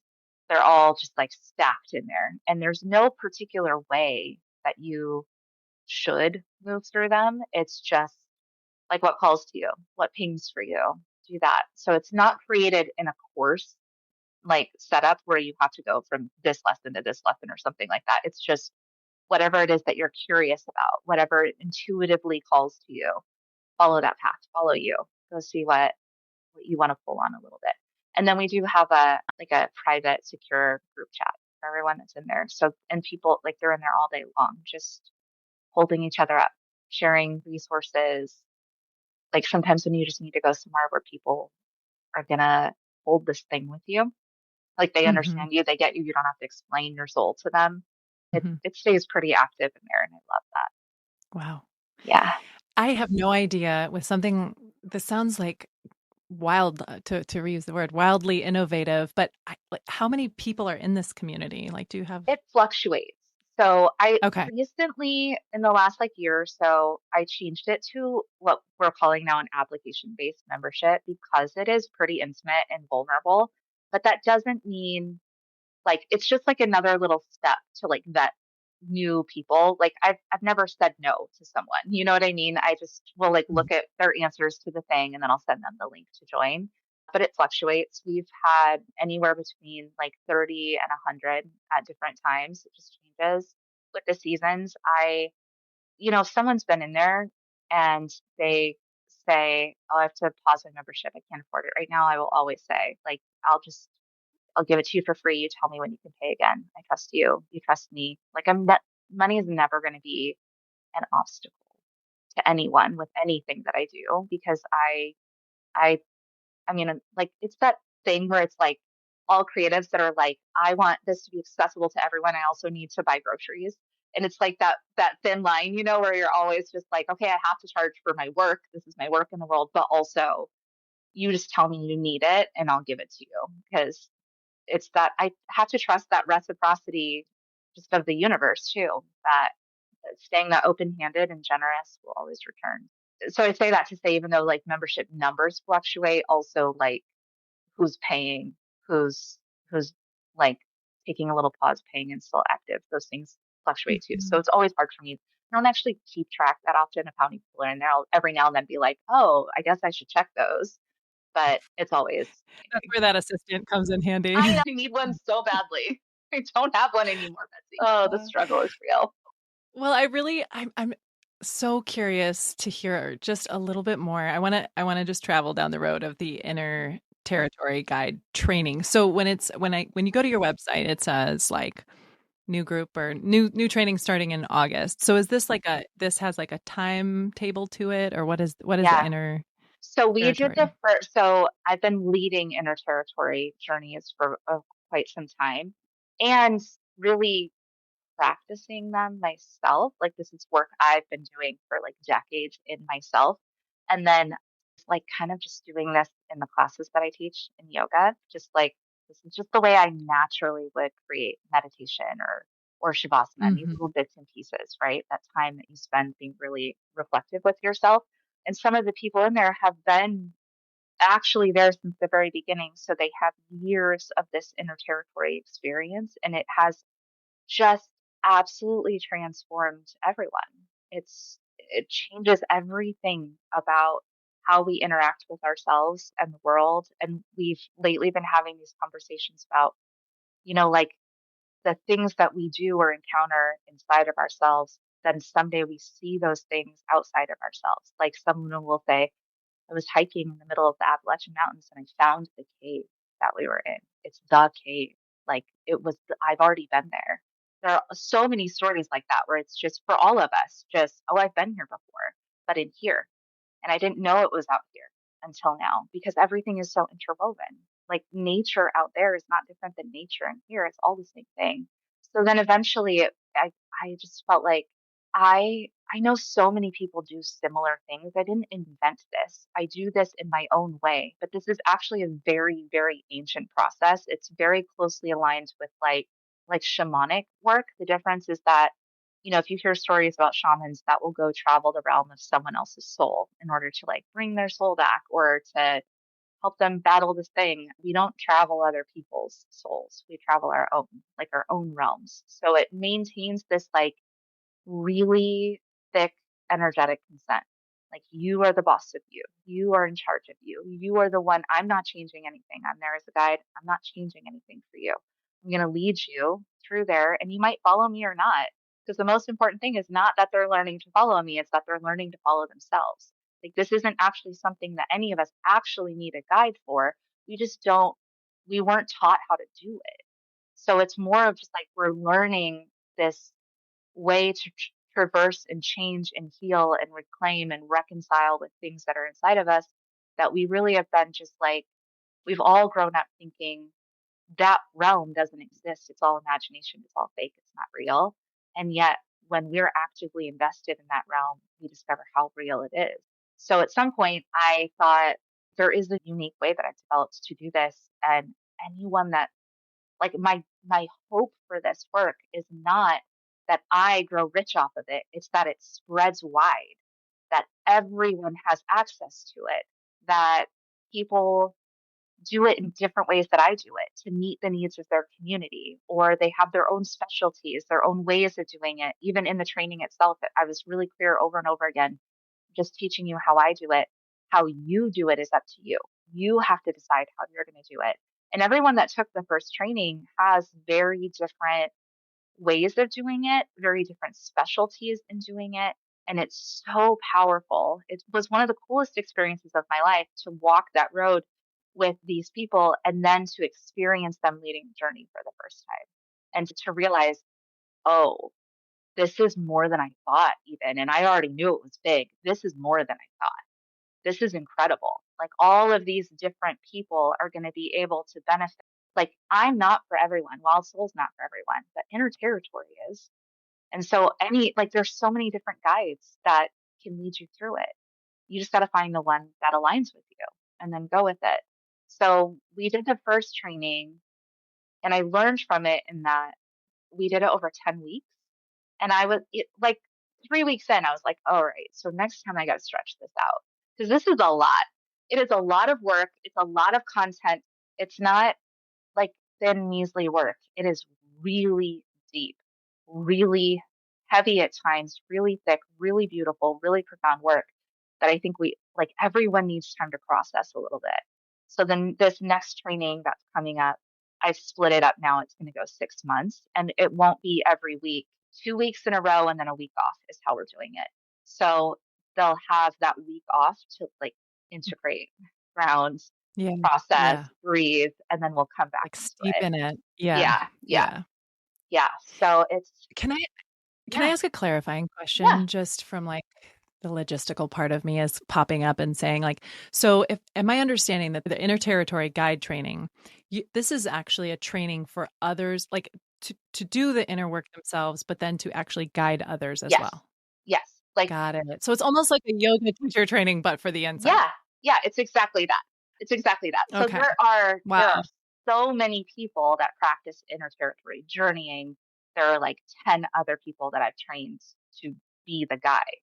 They're all just like stacked in there. And there's no particular way that you should move through them. It's just like what calls to you, what pings for you, do that. So it's not created in a course like setup where you have to go from this lesson to this lesson or something like that. It's just whatever it is that you're curious about, whatever intuitively calls to you, follow that path, follow you, go see what you want to pull on a little bit. And then we do have a private secure group chat for everyone that's in there. So, and people like they're in there all day long, just holding each other up, sharing resources. Like sometimes when you just need to go somewhere where people are going to hold this thing with you, like they Mm-hmm. understand you, they get you, you don't have to explain your soul to them. Mm-hmm. It stays pretty active in there and I love that. Wow. Yeah. I have no idea with something that sounds like wild, to reuse the word, wildly innovative, but like, how many people are in this community? Like, do you have? It fluctuates. So I Okay. recently, in the last like year or so, I changed it to what we're calling now an application-based membership because it is pretty intimate and vulnerable. But that doesn't mean like it's just like another little step to like vet new people. Like I've never said no to someone. You know what I mean? I just will like Mhm. look at their answers to the thing and then I'll send them the link to join. But it fluctuates. We've had anywhere between like 30 and 100 at different times. It just changes with the seasons. If someone's been in there and they say, "Oh, I have to pause my membership. I can't afford it right now." I will always say, like, I'll give it to you for free. You tell me when you can pay again. I trust you. You trust me. Like money is never going to be an obstacle to anyone with anything that I do because I, I mean, like it's that thing where it's like all creatives that are like, I want this to be accessible to everyone. I also need to buy groceries. And it's like that thin line, where you're always just like, okay, I have to charge for my work. This is my work in the world, but also you just tell me you need it and I'll give it to you because it's that I have to trust that reciprocity just of the universe too, that staying that open handed and generous will always return. So I say that to say, even though like membership numbers fluctuate, also like who's paying, who's like taking a little pause, paying and still active, those things fluctuate too. So Mhm. it's always hard for me. I don't actually keep track that often of how many people are in there. I'll every now and then be like, oh, I guess I should check those. But it's always That's changing. where that assistant comes in I handy. know I need one so badly. I don't have one anymore, Betsy. Oh, the Uh, struggle is real. well, I'm so curious to hear just a little bit more. I want to just travel down the road of the inner territory guide training. So when you go to your website, it says like new group or new training starting in August. So is this like this has like a timetable to it, or what is the Yeah. inner So we did the territory? first. So I've been leading interterritory journeys for quite some time, and really practicing them myself. Like this is work I've been doing for like decades in myself. And then like kind of just doing this in the classes that I teach in yoga, just like this is just the way I naturally would create meditation or shavasana and these Hmm. little bits and pieces, right? That time that you spend being really reflective with yourself. And some of the people in there have been actually there since the very beginning. So they have years of this interterritory experience and it has just absolutely transformed everyone. It changes everything about how we interact with ourselves and the world. And we've lately been having these conversations about, like the things that we do or encounter inside of ourselves. Then someday we see those things outside of ourselves. Like someone will say, I was hiking in the middle of the Appalachian Mountains and I found the cave that we were in. It's the cave. Like I've already been there. There are so many stories like that where it's just for all of us, just, oh, I've been here before, but in here. And I didn't know it was out here. until now because everything is so interwoven. Like nature out there is not different than nature in here. It's all the same thing. So then eventually I just felt like I know so many people do similar things. I didn't invent this. I do this in my own way, but this is actually a very, very ancient process. It's very closely aligned with like shamanic work. The difference is that, if you hear stories about shamans that will go travel the realm of someone else's soul in order to like bring their soul back or to help them battle this thing, we don't travel other people's souls. We travel our own, like our own realms. So it maintains this like really thick, energetic consent. Like you are the boss of you. You are in charge of you. You are the one. I'm not changing anything. I'm there as a guide. I'm not changing anything for you. I'm going to lead you through there and you might follow me or not. Because the most important thing is not that they're learning to follow me. It's that they're learning to follow themselves. Like this isn't actually something that any of us actually need a guide for. We just don't, we weren't taught how to do it. So it's more of just like we're learning this way to traverse and change and heal and reclaim and reconcile with things that are inside of us that we really have been just like, we've all grown up thinking that realm doesn't exist. It's all imagination. It's all fake. It's not real. And yet, when we're actively invested in that realm, we discover how real it is. So at some point, I thought there is a unique way that I've developed to do this. And anyone that like my hope for this work is not that I grow rich off of it. It's that it spreads wide, that everyone has access to it, that people do it in different ways that I do it to meet the needs of their community, or they have their own specialties, their own ways of doing it. Even in the training itself, I was really clear over and over again, just teaching you how I do it. How you do it is up to you. You have to decide how you're going to do it. And everyone that took the first training has very different ways of doing it, very different specialties in doing it. And it's so powerful. It was one of the coolest experiences of my life to walk that road with these people and then to experience them leading the journey for the first time and to realize, oh, this is more than I thought, even. And I already knew it was big. This is more than I thought. This is incredible. Like all of these different people are going to be able to benefit. Like I'm not for everyone. Wild Soul's not for everyone, but Inner Territory is. And so there's so many different guides that can lead you through it. You just got to find the one that aligns with you and then go with it. So we did the first training and I learned from it in that we did it over 10 weeks. And like 3 weeks in, I was like, all right, so next time I got to stretch this out because this is a lot. It is a lot of work. It's a lot of content. It's not like thin, measly work. It is really deep, really heavy at times, really thick, really beautiful, really profound work that I think everyone needs time to process a little bit. So then this next training that's coming up, I've split it up now. It's going to go 6 months and it won't be every week, 2 weeks in a row and then a week off is how we're doing it. So they'll have that week off to like integrate, ground, Yeah. process, Yeah. breathe, and then we'll come back Like into steep it. in it. Yeah. Yeah. Yeah. Yeah. Yeah. So it's, Can I Can I yeah. ask a clarifying Yeah. question just from like the logistical part of me is popping up and saying like, so if am I understanding that the inner territory guide training, this is actually a training for others, like to do the inner work themselves, but then to actually guide others as Yes. well. Yes. Like, Got it. So it's almost like a yoga teacher training, but for the inside. yeah. Yeah. It's exactly that. It's exactly that. So Okay. there are Wow. so many people that practice inner territory journeying. There are like 10 other people that I've trained to be the guide,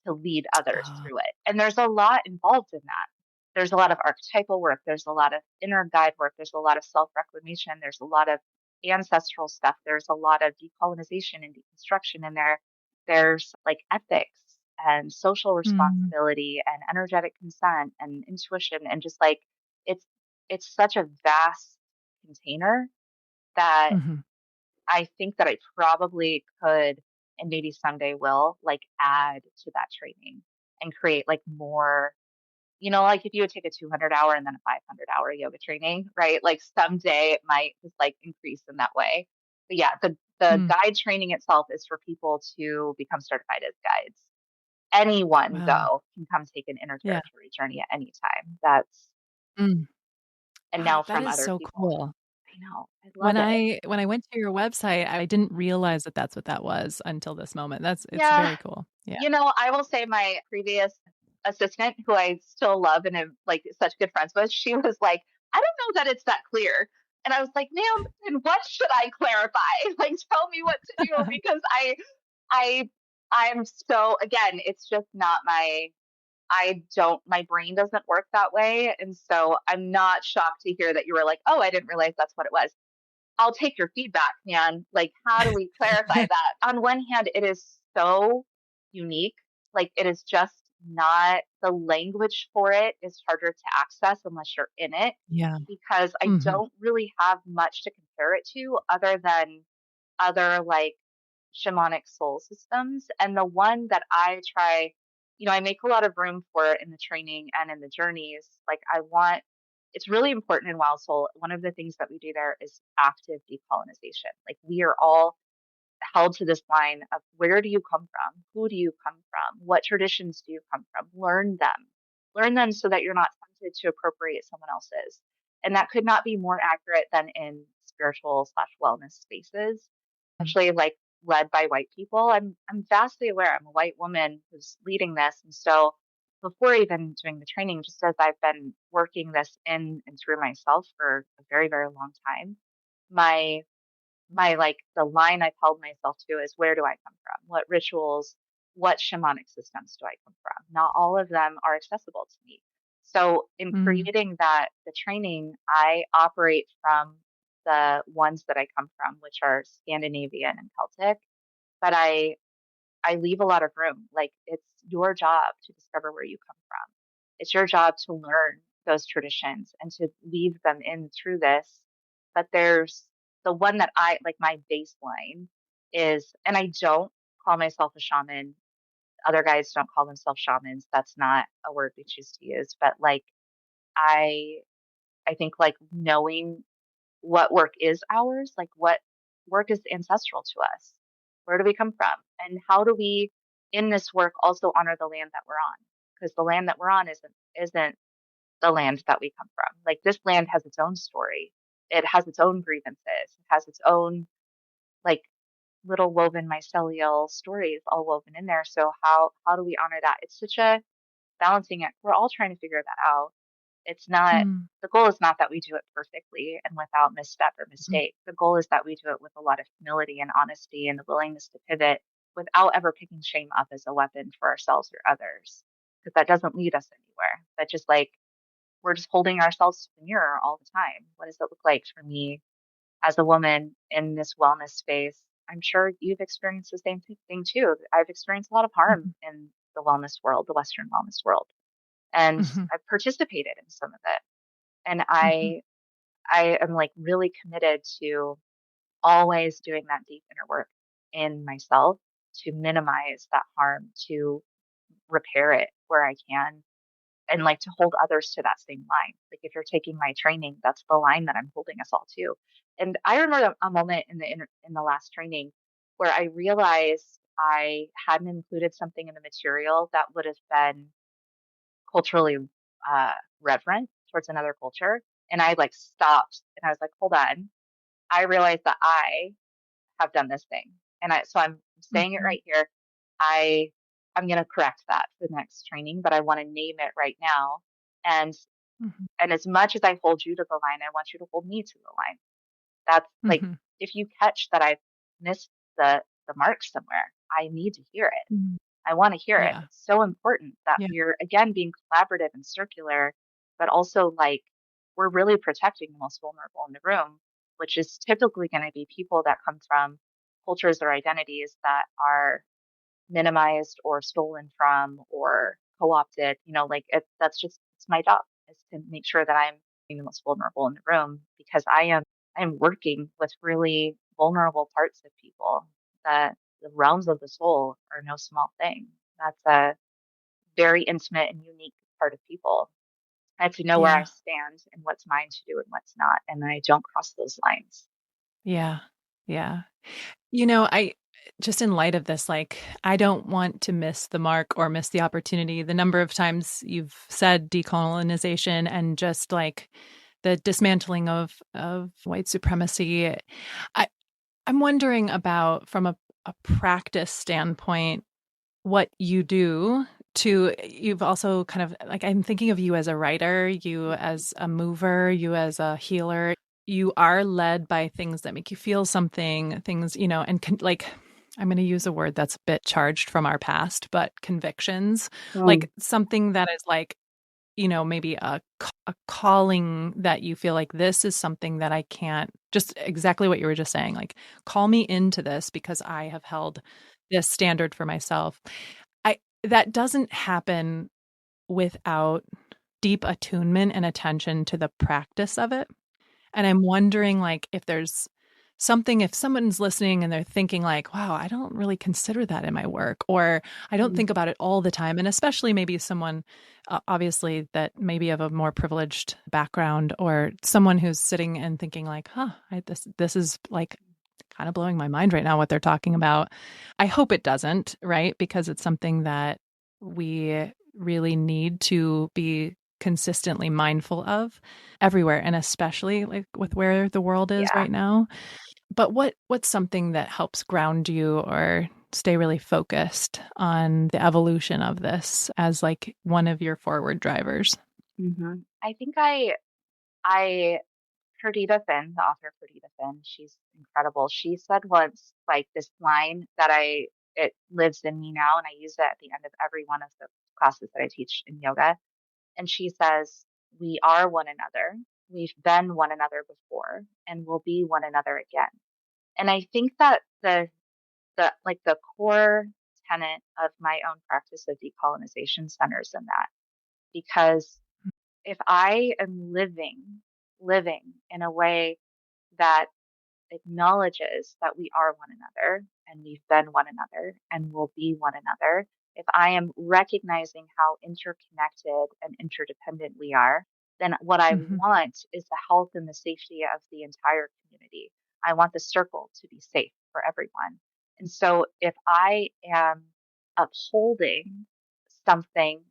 to lead others Oh. through it. And there's a lot involved in that. There's a lot of archetypal work. There's a lot of inner guide work. There's a lot of self reclamation. There's a lot of ancestral stuff. There's a lot of decolonization and deconstruction in there. There's like ethics and social Mm. responsibility and energetic consent and intuition and just like it's it's such a vast container that Hmm. I think that I probably could and maybe someday will like add to that training and create like more, like if you would take a 200-hour and then a 500-hour yoga training, right? Like someday it might just like increase in that way. But yeah, the Mm. guide training itself is for people to become certified as guides. anyone Wow. though can come take an Yeah. interterritory journey at any time. That's Mm. and Wow, now that from is other so people. cool. I know. I love When it. I went to your website, I didn't realize that that's what that was until this moment. It's Yeah. very cool. Yeah. I will say my previous assistant, who I still love and am like such good friends with, she was like, I don't know that it's that clear. And I was like, ma'am, then what should I clarify? Like, tell me what to do because I, I'm so, again, it's just not my brain doesn't work that way. And so I'm not shocked to hear that you were like, oh, I didn't realize that's what it was. I'll take your feedback, man. Like, how do we clarify that? On one hand, it is so unique. Like, it is just not the language for it is harder to access unless you're in it Yeah. because I Hmm. don't really have much to compare it to other than other like shamanic soul systems. And the one that I try, I make a lot of room for it in the training and in the journeys. Like it's really important in Wild Soul. One of the things that we do there is active decolonization. Like we are all held to this line of where do you come from? Who do you come from? What traditions do you come from? Learn them. Learn them so that you're not tempted to appropriate someone else's. And that could not be more accurate than in spiritual slash wellness spaces, especially like led by white people. I'm vastly aware I'm a white woman who's leading this. And so before even doing the training, just as I've been working this in and through myself for a very, very long time, my like the line I've held myself to is where do I come from? What rituals, what shamanic systems do I come from? Not all of them are accessible to me. So in Mm. creating the training, I operate from the ones that I come from, which are Scandinavian and Celtic, but I leave a lot of room. Like it's your job to discover where you come from. It's your job to learn those traditions and to weave them in through this. But there's the one that I like my baseline is, and I don't call myself a shaman. Other guys don't call themselves shamans. That's not a word we choose to use. But like I I think like knowing what work is ours, like what work is ancestral to us. Where do we come from? And how do we, in this work, also honor the land that we're on? Because the land that we're on isn't the land that we come from. Like this land has its own story. It has its own grievances. It has its own like little woven mycelial stories all woven in there. So how do we honor that? It's such a balancing act. We're all trying to figure that out. It's not, Mm. the goal is not that we do it perfectly and without misstep or mistake. The goal is that we do it with a lot of humility and honesty and the willingness to pivot without ever picking shame up as a weapon for ourselves or others, because that doesn't lead us anywhere. That just like, we're just holding ourselves to the mirror all the time. What does it look like for me as a woman in this wellness space? I'm sure you've experienced the same thing too. I've experienced a lot of harm Mhm. in the wellness world, the Western wellness world, and Mhm. I've participated in some of it. And Mhm. I am like really committed to always doing that deep inner work in myself to minimize that harm, to repair it where I can, and like to hold others to that same line. Like if you're taking my training, that's the line that I'm holding us all to. And I remember a moment in the last training where I realized I hadn't included something in the material that would have been culturally uh, reverent towards another culture. And I like stopped and I was like, hold on. I realized that I have done this thing. So I'm saying it Mhm. right here. I, I'm going to correct that for the next training, but I want to name it right now. And, Mhm. and as much as I hold you to the line, I want you to hold me to the line. That's like, Mhm. if you catch that I've missed the mark somewhere, I need to hear it. Mhm. I want to hear it. Yeah. It's so important that Yeah. we're again being collaborative and circular, but also like we're really protecting the most vulnerable in the room, which is typically going to be people that come from cultures or identities that are minimized or stolen from or co-opted. Like that's just it's my job is to make sure that I'm being the most vulnerable in the room because I am working with really vulnerable parts of people that the realms of the soul are no small thing. That's a very intimate and unique part of people. I have to know where I Yeah. stand and what's mine to do and what's not. And I don't cross those lines. Yeah. Yeah. You know, just in light of this, like, I don't want to miss the mark or miss the opportunity. The number of times you've said decolonization and just like the dismantling of white supremacy. I, I'm wondering about from a practice standpoint, what you do to, you've also kind of like, I'm thinking of you as a writer, you as a mover, you as a healer. You are led by things that make you feel something, things, and like, I'm going to use a word that's a bit charged from our past, but convictions, Mm. like something that is like, maybe a calling that you feel like this is something that I can't, just exactly what you were just saying, like, call me into this because I have held this standard for myself. That doesn't happen without deep attunement and attention to the practice of it. And I'm wondering, like, if there's something, if someone's listening and they're thinking like, wow, I don't really consider that in my work, or I don't Mm. think about it all the time. And especially maybe someone, obviously, that maybe of a more privileged background, or someone who's sitting and thinking like, this is like kind of blowing my mind right now, what they're talking about. I hope it doesn't, right? Because it's something that we really need to be consistently mindful of everywhere, and especially like with where the world is Yeah. right now. But what's something that helps ground you or stay really focused on the evolution of this as like one of your forward drivers? I think I Perdita Finn, the author Perdita Finn, she's incredible. She said once, like this line that it lives in me now, and I use it at the end of every one of the classes that I teach in yoga. And she says, "We are one another. We've been one another before, and we'll be one another again." And I think that the core tenet of my own practice of decolonization centers in that, because if I am living in a way that acknowledges that we are one another and we've been one another and will be one another, if I am recognizing how interconnected and interdependent we are, then what I Mm-hmm. want is the health and the safety of the entire community. I want the circle to be safe for everyone. And so if I am upholding something,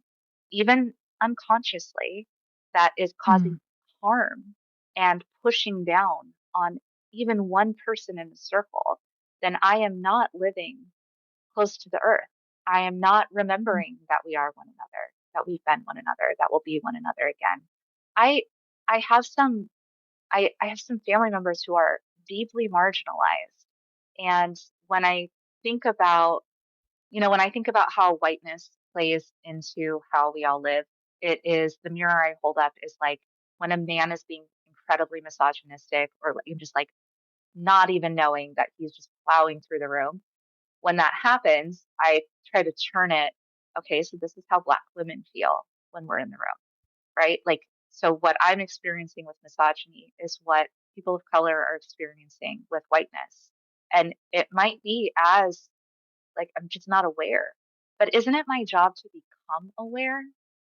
even unconsciously, that is Mm-hmm. causing harm and pushing down on even one person in the circle, then I am not living close to the earth. I am not remembering that we are one another, that we've been one another, that we'll be one another again. I I have some I have some family members who are deeply marginalized. And when I think about, when I think about how whiteness plays into how we all live, it is the mirror I hold up is like when a man is being incredibly misogynistic or like, just like not even knowing that he's just plowing through the room. When that happens, I try to turn it. Okay, so this is how Black women feel when we're in the room, right? Like, so what I'm experiencing with misogyny is what people of color are experiencing with whiteness. And it might be as like I'm just not aware. But isn't it my job to become aware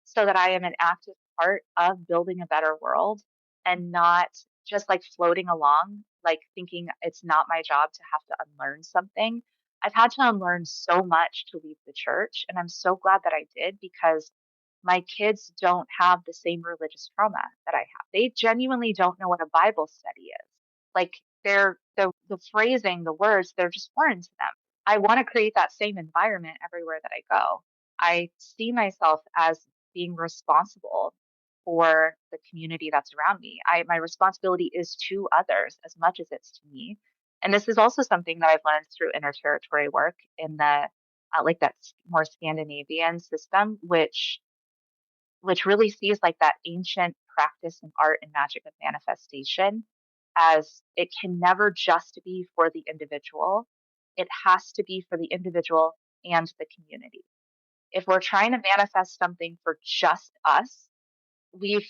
so that I am an active part of building a better world and not just like floating along, like thinking it's not my job to have to unlearn something? I've had to unlearn so much to leave the church, and I'm so glad that I did because my kids don't have the same religious trauma that I have. They genuinely don't know what a Bible study is. Like the phrasing, the words, they're just foreign to them. I want to create that same environment everywhere that I go. I see myself as being responsible for the community that's around me. My responsibility is to others as much as it's to me. And this is also something that I've learned through interterritory work in the like that more Scandinavian system, which really sees like that ancient practice and art and magic of manifestation as it can never just be for the individual. It has to be for the individual and the community. If we're trying to manifest something for just us, we've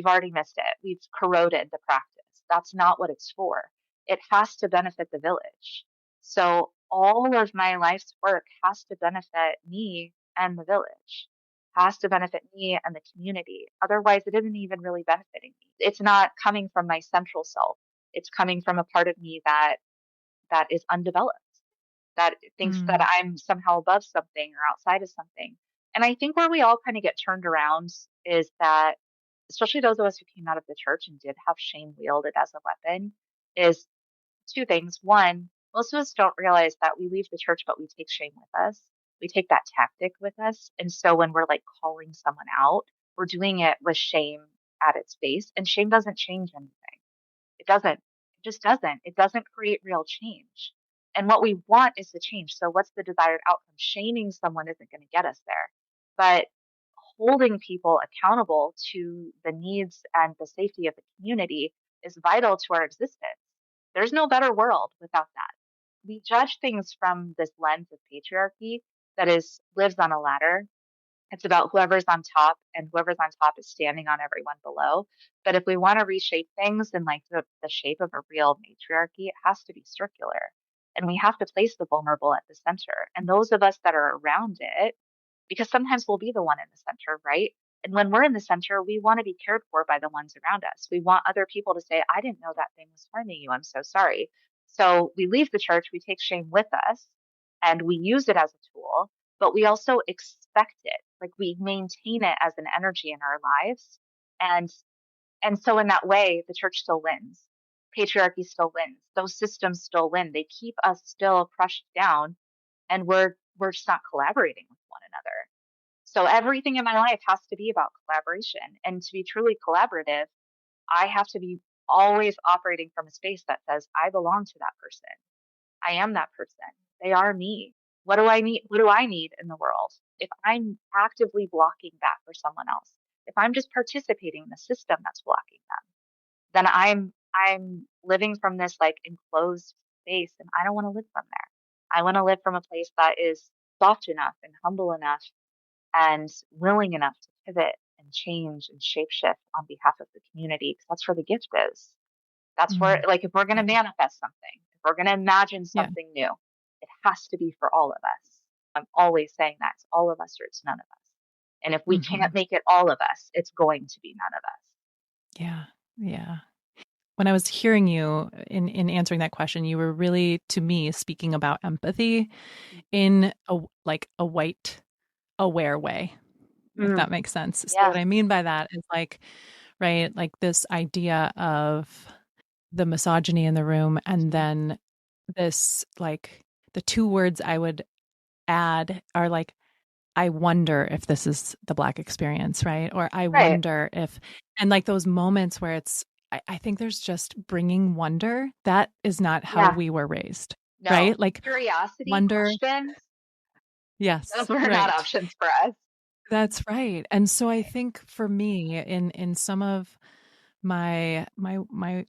already missed it. We've corroded the practice. That's not what it's for. It has to benefit the village. So all of my life's work has to benefit me and the village, has to benefit me and the community. Otherwise, it isn't even really benefiting me. It's not coming from my central self. It's coming from a part of me that is undeveloped. that thinks that Mm. I'm somehow above something or outside of something. And I think where we all kind of get turned around is that, especially those of us who came out of the church and did have shame wielded as a weapon, is two things. One, most of us don't realize that we leave the church, but we take shame with us. We take that tactic with us. And so when we're like calling someone out, we're doing it with shame at its base. And shame doesn't change anything. It doesn't. It just doesn't. It doesn't create real change. And what we want is the change. So what's the desired outcome? Shaming someone isn't going to get us there. But holding people accountable to the needs and the safety of the community is vital to our existence. There's no better world without that. We judge things from this lens of patriarchy that is lives on a ladder. It's about whoever's on top, and whoever's on top is standing on everyone below. But if we want to reshape things in like the shape of a real matriarchy, it has to be circular. And we have to place the vulnerable at the center. And those of us that are around it, because sometimes we'll be the one in the center, right? And when we're in the center, we want to be cared for by the ones around us. We want other people to say, I didn't know that thing was harming you. I'm so sorry. So we leave the church, we take shame with us, and we use it as a tool, but we also expect it. Like we maintain it as an energy in our lives. And so in that way, the church still wins. Patriarchy still wins. Those systems still win. They keep us still crushed down, and we're just not collaborating with one another. So everything in my life has to be about collaboration. And to be truly collaborative, I have to be always operating from a space that says, I belong to that person. I am that person. They are me. What do I need? What do I need in the world? If I'm actively blocking that for someone else, if I'm just participating in the system that's blocking them, then I'm living from this like enclosed space, and I don't want to live from there. I want to live from a place that is soft enough and humble enough and willing enough to pivot and change and shapeshift on behalf of the community, because that's where the gift is. That's where, Mm. like, if we're going to Yeah. manifest something, if we're going to imagine Yeah. something new, it has to be for all of us. I'm always saying that it's all of us or it's none of us. And if we Hmm. can't make it all of us, it's going to be none of us. Yeah. Yeah. When I was hearing you in answering that question, you were really, to me, speaking about empathy in a like a white aware way, if Mm, that makes sense. So yeah, what I mean by that is like, right, like this idea of the misogyny in the room, and then this like the two words I would add are like, I wonder if this is the Black experience, right? Or I right. wonder if, and like those moments where it's, I think there's just bringing wonder. That is not how Yeah, we were raised, no. right? Like Curiosity, wonder. questions, those Yes, were not right. options for us. That's right. And so I Right. think for me, in some of my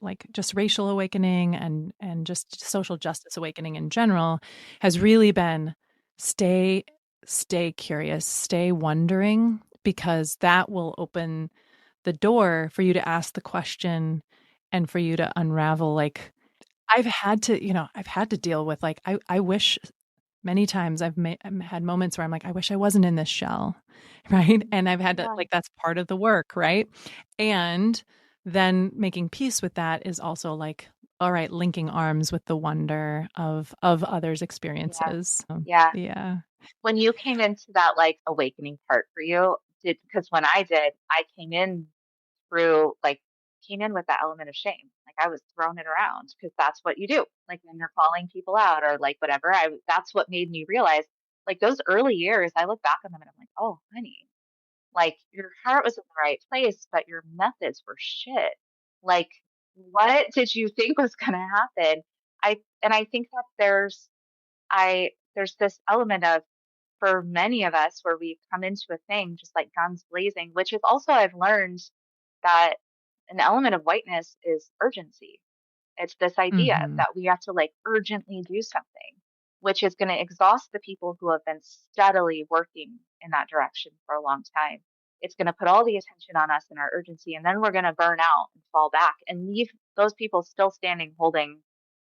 like just racial awakening and just social justice awakening in general has really been stay stay curious, stay wondering, because that will open the door for you to ask the question and for you to unravel. Like I've had to deal with like I wish many times I've had moments where I'm like, I wish I wasn't in this shell, right? Mhm. And I've had to, Yeah. like, that's part of the work, right? And then making peace with that is also like, all right, linking arms with the wonder of others' Yeah. experiences. Yeah. Yeah. When you came into that like awakening part for you, did because when I did, I came in with that element of shame. Like I was throwing it around because that's what you do. Like when you're calling people out or like whatever, that's what made me realize like those early years, I look back on them and I'm like, oh, honey, like your heart was in the right place, but your methods were shit. Like, what did you think was going to happen? I think that there's this element of for many of us where we come into a thing just like guns blazing, which is also I've learned that an element of whiteness is urgency. It's this idea Hmm. that we have to like urgently do something, which is going to exhaust the people who have been steadily working in that direction for a long time. It's going to put all the attention on us and our urgency, and then we're going to burn out and fall back and leave those people still standing holding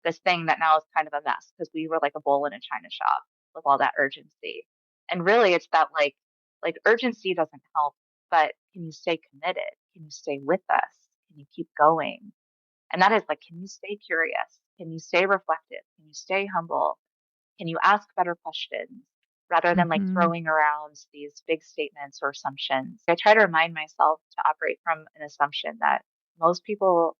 this thing that now is kind of a mess because we were like a bull in a china shop with all that urgency. And really it's that like urgency doesn't help, but can you stay committed? Can you stay with us? Can you keep going? And that is like, can you stay curious? Can you stay reflective? Can you stay humble? Can you ask better questions rather than like Mm-hmm. throwing around these big statements or assumptions? I try to remind myself to operate from an assumption that most people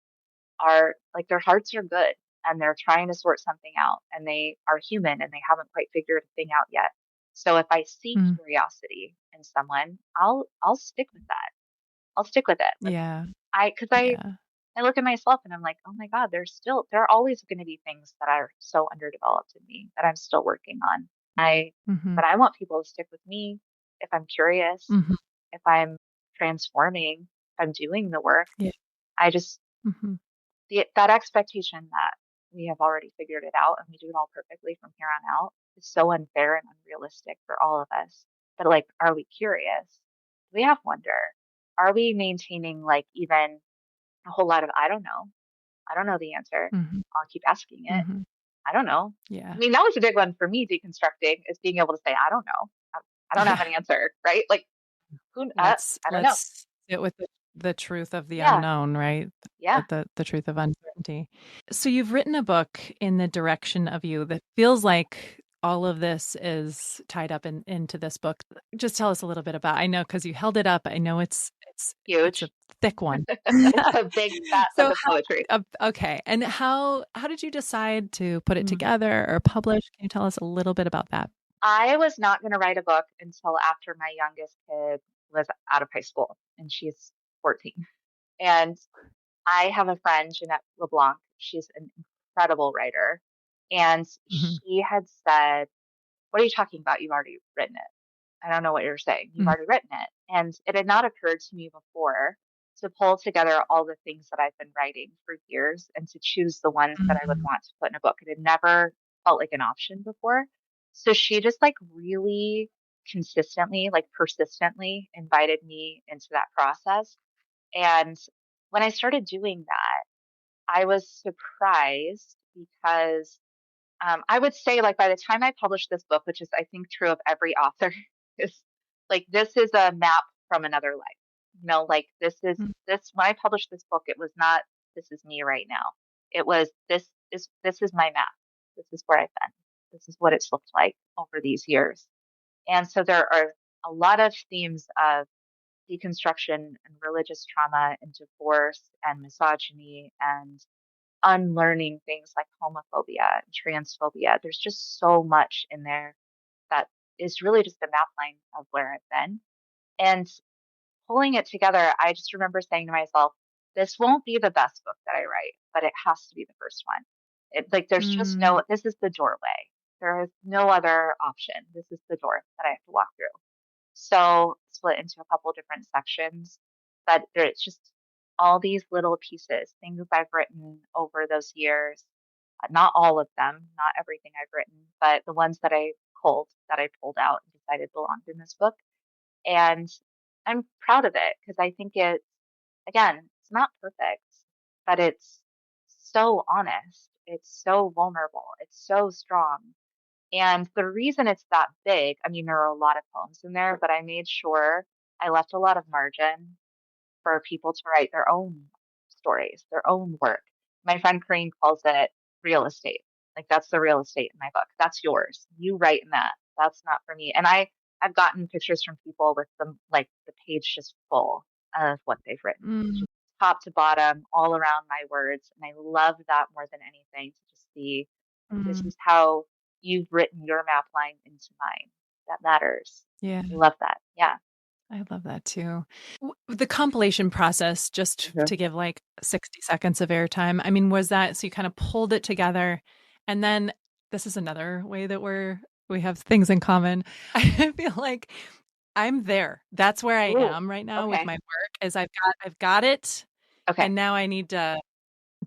are like their hearts are good and they're trying to sort something out and they are human and they haven't quite figured a thing out yet. So if I see Mm. curiosity in someone, I'll stick with that. I'll stick with it. Like Yeah. cause Yeah. I look at myself and I'm like, oh my God, there are always going to be things that are so underdeveloped in me that I'm still working on. Mm-hmm. But I want people to stick with me if I'm curious, Mm-hmm. if I'm transforming, if I'm doing the work. Yeah. I just, Mm-hmm. that expectation that we have already figured it out and we do it all perfectly from here on out is so unfair and unrealistic for all of us. But like, are we curious? Do we have wonder? Are we maintaining like even a whole lot of, I don't know. I don't know the answer. Mm-hmm. I'll keep asking it. Mm-hmm. I don't know. I Yeah. mean, that was a big one for me deconstructing is being able to say, I don't know. I don't have Yeah. an answer, right? Like, I don't know. Let's sit with the truth of the Yeah. unknown, right? Yeah. The truth of uncertainty. So you've written a book in the direction of you that feels like all of this is tied up into this book. Just tell us a little bit about. I know because you held it up. I know it's a Huge. thick one. It's a big fat book So of poetry. okay, and how did you decide to put it Mm. together or publish? Can you tell us a little bit about that? I was not going to write a book until after my youngest kid was out of high school and she's 14. And I have a friend, Jeanette LeBlanc. She's an incredible writer. And Hmm. she had said, what are you talking about? You've already written it. I don't know what you're saying. You've already written it. And it had not occurred to me before to pull together all the things that I've been writing for years and to choose the ones that I would Mm-hmm. want to put in a book. It had never felt like an option before. So she just like really consistently, like persistently invited me into that process. And when I started doing that, I was surprised because I would say, like, by the time I published this book, which is, I think, true of every author, is like, this is a map from another life. Like, when I published this book, it was not, this is me right now. It was, this is my map. This is where I've been. This is what it's looked like over these years. And so there are a lot of themes of deconstruction and religious trauma and divorce and misogyny and unlearning things like homophobia and transphobia. There's just so much in there that is really just a map line of where I've been. And pulling it together, I just remember saying to myself, this won't be the best book that I write, but it has to be the first one. There's just Mm-hmm. this is the doorway. There is no other option. This is the door that I have to walk through. So split into a couple different sections, but it's just all these little pieces, things I've written over those years. Not all of them, not everything I've written, but the ones that I pulled out and decided belonged in this book. And I'm proud of it because I think again, it's not perfect, but it's so honest. It's so vulnerable. It's so strong. And the reason it's that big, I mean, there are a lot of poems in there, but I made sure I left a lot of margin for people to write their own stories, their own work. My friend Corinne calls it real estate. Like that's the real estate in my book. That's yours. You write in that. That's not for me. And I've gotten pictures from people with like the page just full of what they've written, Mm-hmm. just top to bottom, all around my words. And I love that more than anything to just see this is how you've written your map line into mine. That matters. Yeah. I love that. Yeah. I love that too. The compilation process, just Mhm. to give like 60 seconds of airtime. I mean, was that so you kind of pulled it together and then this is another way that we have things in common. I feel like I'm there. That's where I Ooh. am right now with Okay. my work is I've got it Okay. and now I need to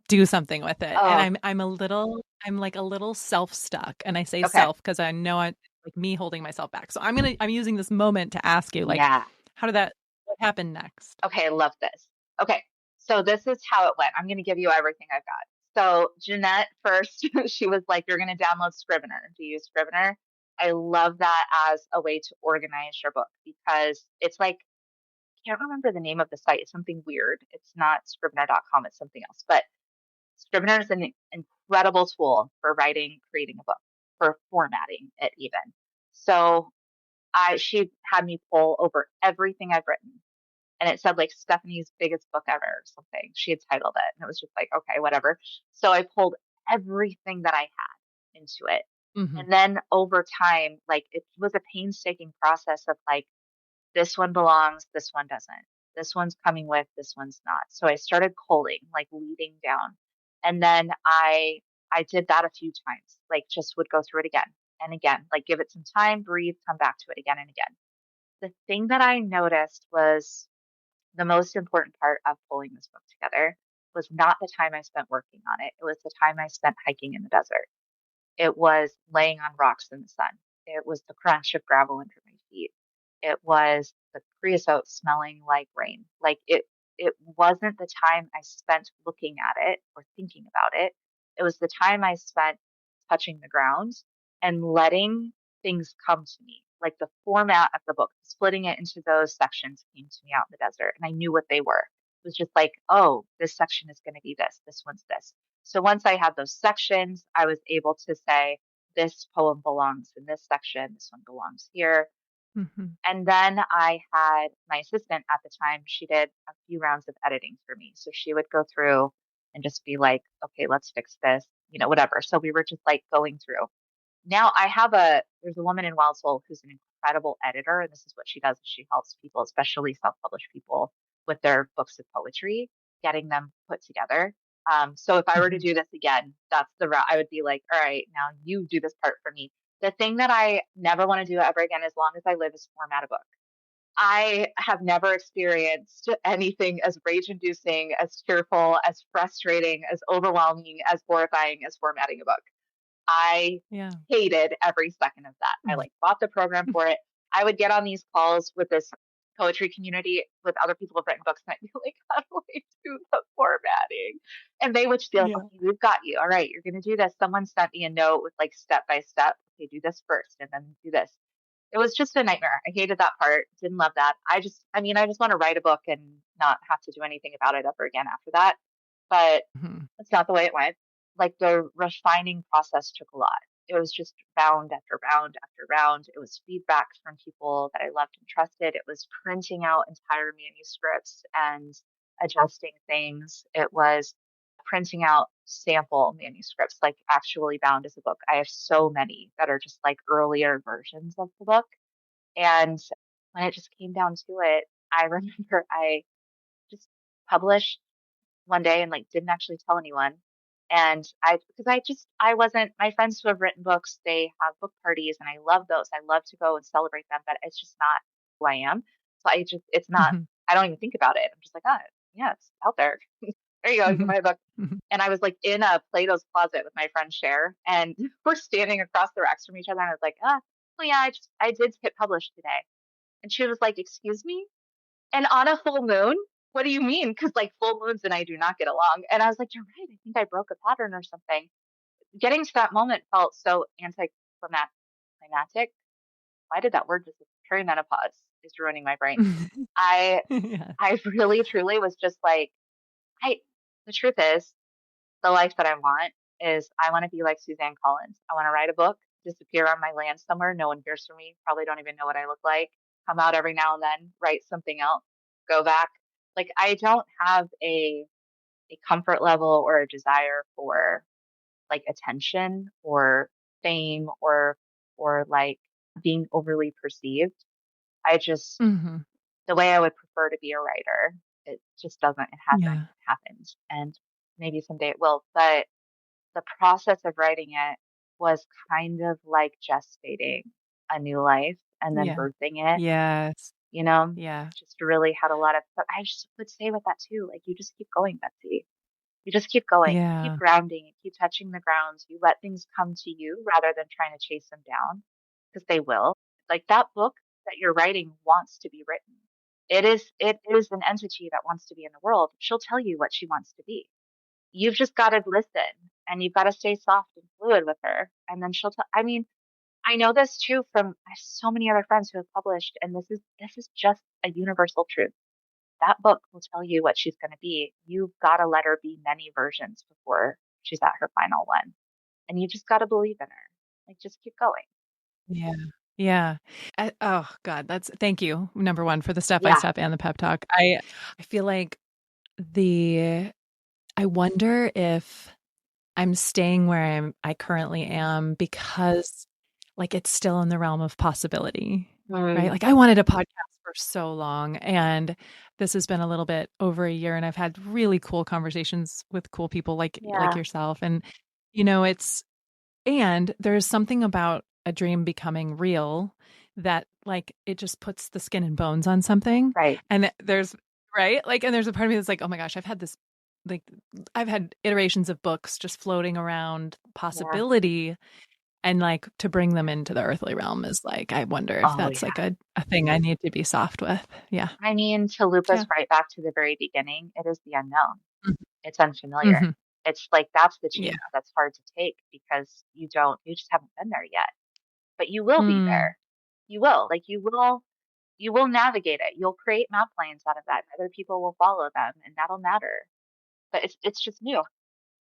do something with it. And Oh, I'm like a little self-stuck. And I say okay. self because I know I like me holding myself back. So I'm using this moment to ask you like Yeah. how did that what happened next? Okay. I love this. Okay. So this is how it went. I'm going to give you everything I've got. So Jeanette first, she was like, you're going to download Scrivener. Do you use Scrivener? I love that as a way to organize your book because it's like, I can't remember the name of the site. It's something weird. It's not scrivener.com. It's something else, but Scrivener is an incredible tool for writing, creating a book for formatting it even. So she had me pull over everything I've written, and it said like Stephanie's biggest book ever or something. She had titled it, and it was just like, okay, whatever. So I pulled everything that I had into it. Hmm. And then over time, like it was a painstaking process of like, this one belongs, this one doesn't. This one's coming with, this one's not. So I started culling, like leading down. And then I did that a few times, like just would go through it again and again, like give it some time, breathe, come back to it again and again. The thing that I noticed was the most important part of pulling this book together was not the time I spent working on it. It was the time I spent hiking in the desert. It was laying on rocks in the sun. It was the crunch of gravel under my feet. It was the creosote smelling like rain. Like it wasn't the time I spent looking at it or thinking about it. It was the time I spent touching the ground and letting things come to me. Like the format of the book, splitting it into those sections came to me out in the desert, and I knew what they were. It was just like, oh, this section is going to be this one's this. So once I had those sections, I was able to say, this poem belongs in this section, this one belongs here. Hmm. And then I had my assistant at the time, she did a few rounds of editing for me. So she would go through and just be like, okay, let's fix this, whatever. So we were just like going through. Now there's a woman in Wild Soul who's an incredible editor. And this is what she does. She helps people, especially self-published people, with their books of poetry, getting them put together. So if I were to Hmm. do this again, that's the route I would be like, all right, now you do this part for me. The thing that I never want to do ever again, as long as I live, is format a book. I have never experienced anything as rage inducing, as tearful, as frustrating, as overwhelming, as horrifying as formatting a book. I Yeah. hated every second of that. I like bought the program for it. I would get on these calls with this poetry community with other people who've written books, and I'd be like, how do I do the formatting? And they would just be like, Yeah. okay, we've got you. All right, you're going to do this. Someone sent me a note with like step by step. Okay, do this first and then do this. It was just a nightmare. I hated that part. Didn't love that. I just want to write a book and not have to do anything about it ever again after that. But Hmm. that's not the way it went. Like the refining process took a lot. It was just round after round after round. It was feedback from people that I loved and trusted. It was printing out entire manuscripts and adjusting things. It was printing out sample manuscripts, like actually bound as a book. I have so many that are just like earlier versions of the book. And when it just came down to it, I remember I just published one day and like didn't actually tell anyone. And because I wasn't, my friends who have written books, they have book parties and I love those. I love to go and celebrate them, but it's just not who I am. So it's not, Hmm. I don't even think about it. I'm just like, oh, yeah, it's out there. There you go. You can Hmm. buy a book. And I was like in a Plato's closet with my friend Cher, and we're standing across the racks from each other. And I was like, well, yeah, I did hit publish today. And she was like, excuse me? And on a full moon? What do you mean? Because like full moons and I do not get along. And I was like, you're right. I think I broke a pattern or something. Getting to that moment felt so anticlimactic. Why did that word just perimenopause is ruining my brain? I Yeah. I really truly was just like, I the truth is, the life that I want is I want to be like Suzanne Collins. I want to write a book, disappear on my land somewhere. No one hears from me. Probably don't even know what I look like. Come out every now and then, write something else, go back. Like I don't have a comfort level or a desire for like attention or fame or like being overly perceived. I just Hmm. the way I would prefer to be a writer, it just doesn't, it hasn't Yeah. happened. And maybe someday it will. But the process of writing it was kind of like gestating a new life and then Yeah. birthing it, Yes. you know, Yeah. just really had a lot of, but I just would say with that too, like you just keep going, Betsy. You just keep going, you keep Yeah. grounding, you keep touching the ground. You let things come to you rather than trying to chase them down because they will. Like that book that you're writing wants to be written. It is an entity that wants to be in the world. She'll tell you what she wants to be. You've just got to listen and you've got to stay soft and fluid with her. And then she'll tell, I mean, I know this too from I have so many other friends who have published, and this is just a universal truth. That book will tell you what she's going to be. You've got to let her be many versions before she's at her final one. And you just got to believe in her. Like, just keep going. Yeah. Yeah. Oh God, thank you. Number one for the step by Yeah. step and the pep talk. I feel like the I wonder if I'm staying where I currently am because like it's still in the realm of possibility, right? Mm, Like I wanted a podcast for so long and this has been a little bit over a year and I've had really cool conversations with cool people like yeah. yourself and you know and there's something about a dream becoming real that like it just puts the skin and bones on something. Right. And there's right? Like and there's a part of me that's like, "Oh my gosh, like I've had iterations of books just floating around Yeah. possibility and like to bring them into the earthly realm is like I wonder if Oh, that's yeah. like a thing I need to be soft with." Yeah. I mean, to loop us Yeah. right back to the very beginning, it is the unknown. Mhm. It's unfamiliar. Mhm. It's like that's the Yeah. change that's hard to take because you just haven't been there yet. But you will be Mm. there. You will. Like you will navigate it. You'll create map lines out of that. Other people will follow them and that'll matter. But it's just new.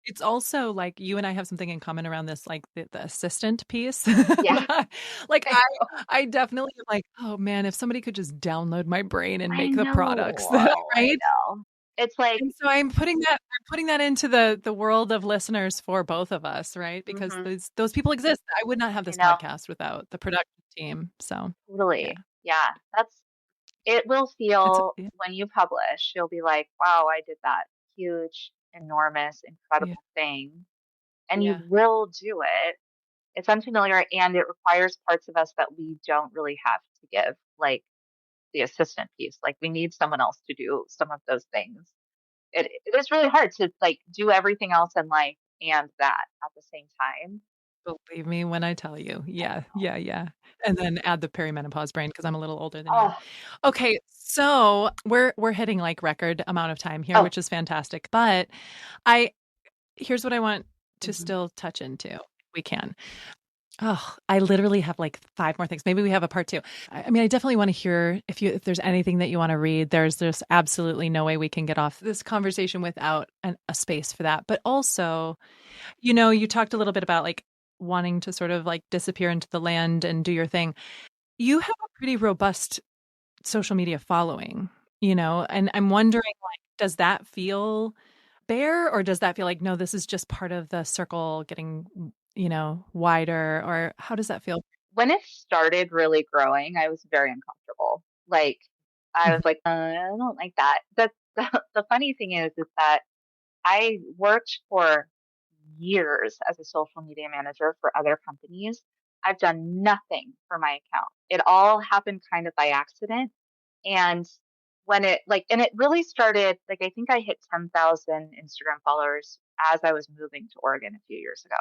It's also like you and I have something in common around this, like the assistant piece. Yeah. Like I know. I definitely am like, oh man, if somebody could just download my brain and I make the products know. that I right? know. It's like, And so I'm putting that into the world of listeners for both of us, right? Because hmm those people exist. I would not have I this know. podcast without the production team. So yeah. Totally. Yeah. It will It's feel yeah. when you publish, you'll be like, wow, I did that huge, enormous, Yeah. incredible thing. And you Yeah. will do it. It's unfamiliar and it requires parts of us that we don't really have to give, like the assistant piece. Like we need someone else to do some of those things. It is really hard to like do everything else in life and that at the same time. Believe me when I tell you. I Yeah, know. yeah, yeah. And then add the perimenopause brain because I'm a little older than you. Oh, Okay, so we're hitting like record amount of time here, oh, which is fantastic. But I here's what I want to mhm. still touch into. We can. Oh, I literally have like five more things. Maybe we have a part two. I mean, I definitely want to hear if there's anything that you want to read. There's absolutely no way we can get off this conversation without a space for that. But also, you know, you talked a little bit about like wanting to sort of like disappear into the land and do your thing. You have a pretty robust social media following, you know, and I'm wondering like, does that feel bare or does that feel like, no, this is just part of the circle getting, you know, wider or how does that feel? When it started really growing, I was very uncomfortable. Like, I was Mhm. like, I don't like that. The funny thing is that I worked for years as a social media manager for other companies. I've done nothing for my account. It all happened kind of by accident. And when it like, and it really started, like, I think I hit 10,000 Instagram followers as I was moving to Oregon a few years ago.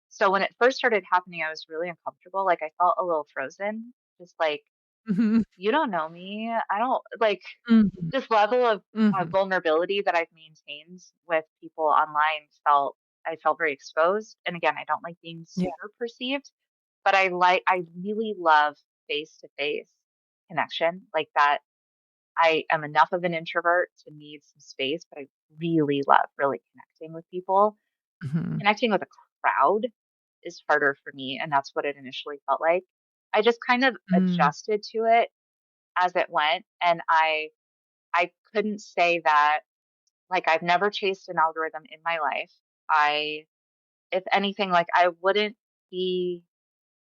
So when it first started happening, I was really uncomfortable. Like, I felt a little frozen, just like, Mhm. you don't know me. I don't like Mhm. this level of Mhm. vulnerability that I've maintained with people online I felt very exposed. And again, I don't like being Yeah. super perceived, but I really love face to face connection like that. I am enough of an introvert to need some space, but I really love really connecting with people. Mhm. Connecting with a crowd is harder for me, and that's what it initially felt like. I just kind of Mm. adjusted to it as it went, and I couldn't say that like I've never chased an algorithm in my life. I if anything like I wouldn't be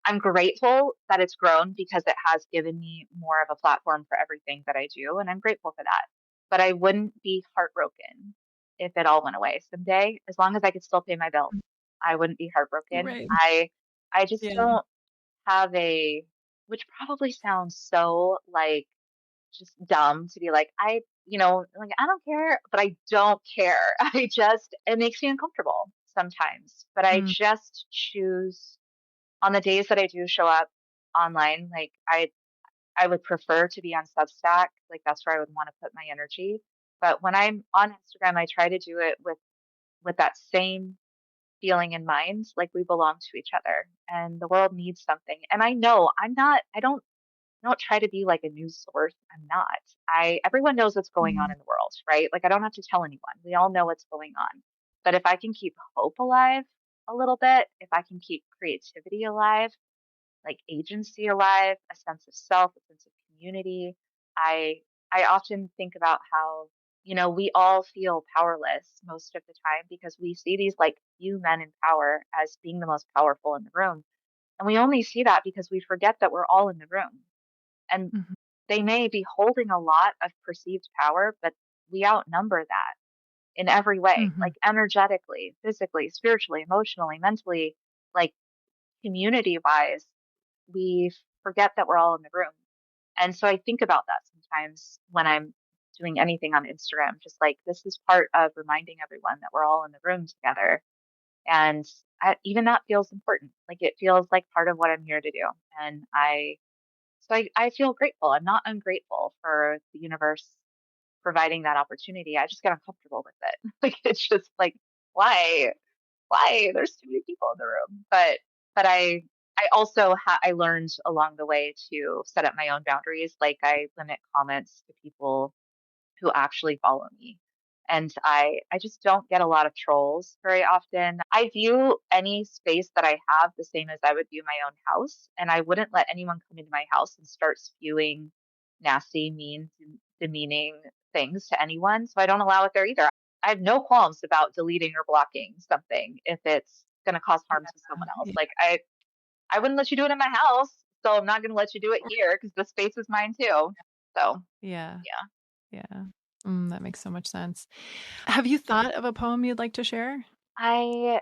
I'm grateful that it's grown because it has given me more of a platform for everything that I do, and I'm grateful for that. But I wouldn't be heartbroken if it all went away someday, as long as I could still pay my bills. I wouldn't be heartbroken. Right. I just Yeah. don't have a which probably sounds so like just dumb to be like, like I don't care, but I don't care. It makes me uncomfortable sometimes, but I Mm. just choose on the days that I do show up online, like I would prefer to be on Substack. Like that's where I would want to put my energy. But when I'm on Instagram, I try to do it with that same feeling in mind, like we belong to each other and the world needs something. And I know I don't try to be like a news source. I'm not. Everyone knows what's going on Mm. in the world, right? Like I don't have to tell anyone. We all know what's going on. But if I can keep hope alive, a little bit, if I can keep creativity alive, like agency alive, a sense of self, a sense of community. I I often think about how, we all feel powerless most of the time because we see these like few men in power as being the most powerful in the room. And we only see that because we forget that we're all in the room. And Mhm. they may be holding a lot of perceived power, but we outnumber that in every way, Mhm. like energetically, physically, spiritually, emotionally, mentally, like community wise, we forget that we're all in the room. And so I think about that sometimes when I'm doing anything on Instagram, just like this is part of reminding everyone that we're all in the room together. And even that feels important. Like it feels like part of what I'm here to do. And I feel grateful. I'm not ungrateful for the universe providing that opportunity. I just get uncomfortable with it. Like it's just like, why? Why? There's too many people in the room. But I also I learned along the way to set up my own boundaries. Like I limit comments to people who actually follow me. And I just don't get a lot of trolls very often. I view any space that I have the same as I would view my own house. And I wouldn't let anyone come into my house and start spewing nasty, mean, demeaning things to anyone. So I don't allow it there either. I have no qualms about deleting or blocking something if it's going to cause harm to someone else. Yeah. Like I wouldn't let you do it in my house, so I'm not going to let you do it here because the space is mine too. So Yeah. yeah. Yeah. That makes so much sense. Have you thought of a poem you'd like to share? I'll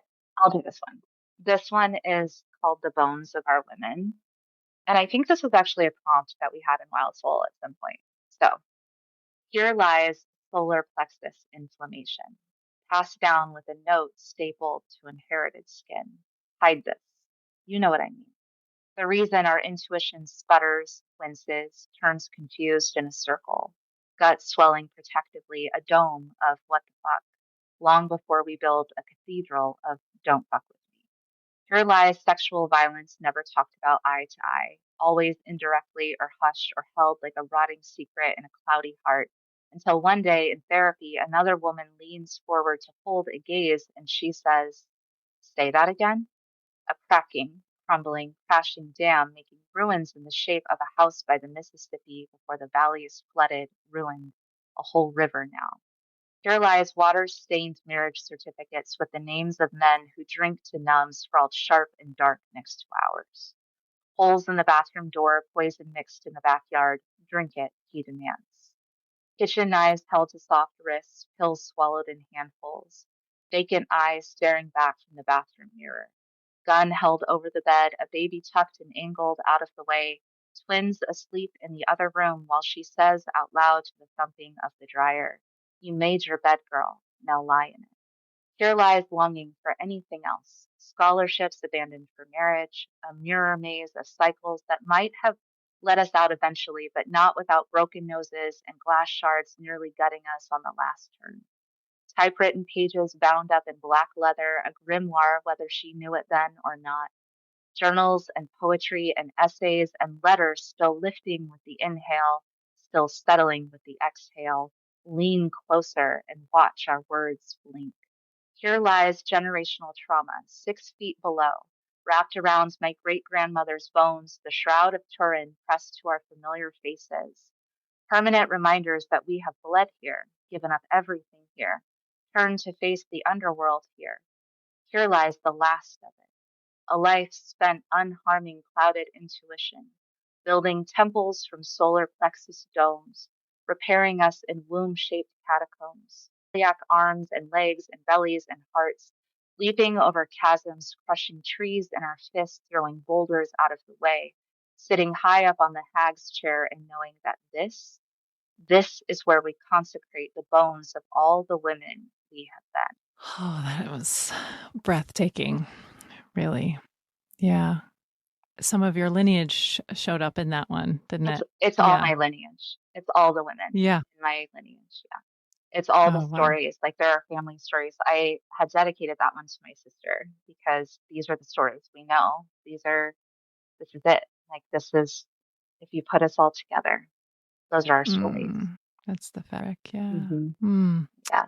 do this one. This one is called The Bones of Our Women. And I think this was actually a prompt that we had in Wild Soul at some point. So here lies solar plexus inflammation, passed down with a note stapled to inherited skin. Hide this. You know what I mean. The reason our intuition sputters, winces, turns confused in a circle, gut swelling protectively, a dome of what the fuck, long before we build a cathedral of don't fuck with me. Here lies sexual violence never talked about eye to eye, always indirectly or hushed or held like a rotting secret in a cloudy heart, until one day in therapy, another woman leans forward to hold a gaze and she says, say that again? A cracking, crumbling, crashing dam making ruins in the shape of a house by the Mississippi before the valley is flooded, ruined, a whole river now. Here lies water-stained marriage certificates with the names of men who drink to numb sprawled sharp and dark next to ours. Holes in the bathroom door, poison mixed in the backyard. Drink it, he demands. Kitchen knives held to soft wrists, pills swallowed in handfuls. Vacant eyes staring back from the bathroom mirror. Gun held over the bed, a baby tucked and angled out of the way, twins asleep in the other room while she says out loud to the thumping of the dryer, you made your bed, girl. Now lie in it. Here lies longing for anything else. Scholarships abandoned for marriage, a mirror maze of cycles that might have let us out eventually, but not without broken noses and glass shards nearly gutting us on the last turn. Typewritten pages bound up in black leather, a grimoire whether she knew it then or not. Journals and poetry and essays and letters still lifting with the inhale, still settling with the exhale. Lean closer and watch our words blink. Here lies generational trauma, 6 feet below, wrapped around my great grandmother's bones, the shroud of Turin pressed to our familiar faces. Permanent reminders that we have bled here, given up everything here, turned to face the underworld here. Here lies the last of it, a life spent unharming clouded intuition, building temples from solar plexus domes, repairing us in womb-shaped catacombs, celiac arms and legs and bellies and hearts, leaping over chasms, crushing trees in our fists, throwing boulders out of the way, sitting high up on the hag's chair and knowing that this is where we consecrate the bones of all the women we have been. Oh, that was breathtaking, really. Yeah. Some of your lineage showed up in that one, didn't It's it? it's all Yeah. my lineage. It's all the women Yeah. in my lineage. Yeah. It's all the Oh, wow. stories. Like there are family stories. I had dedicated that one to my sister because these are the stories we know. This is it. Like this is, if you put us all together, those are our stories. That's the fabric. Yeah. Hmm. Mm. Yeah.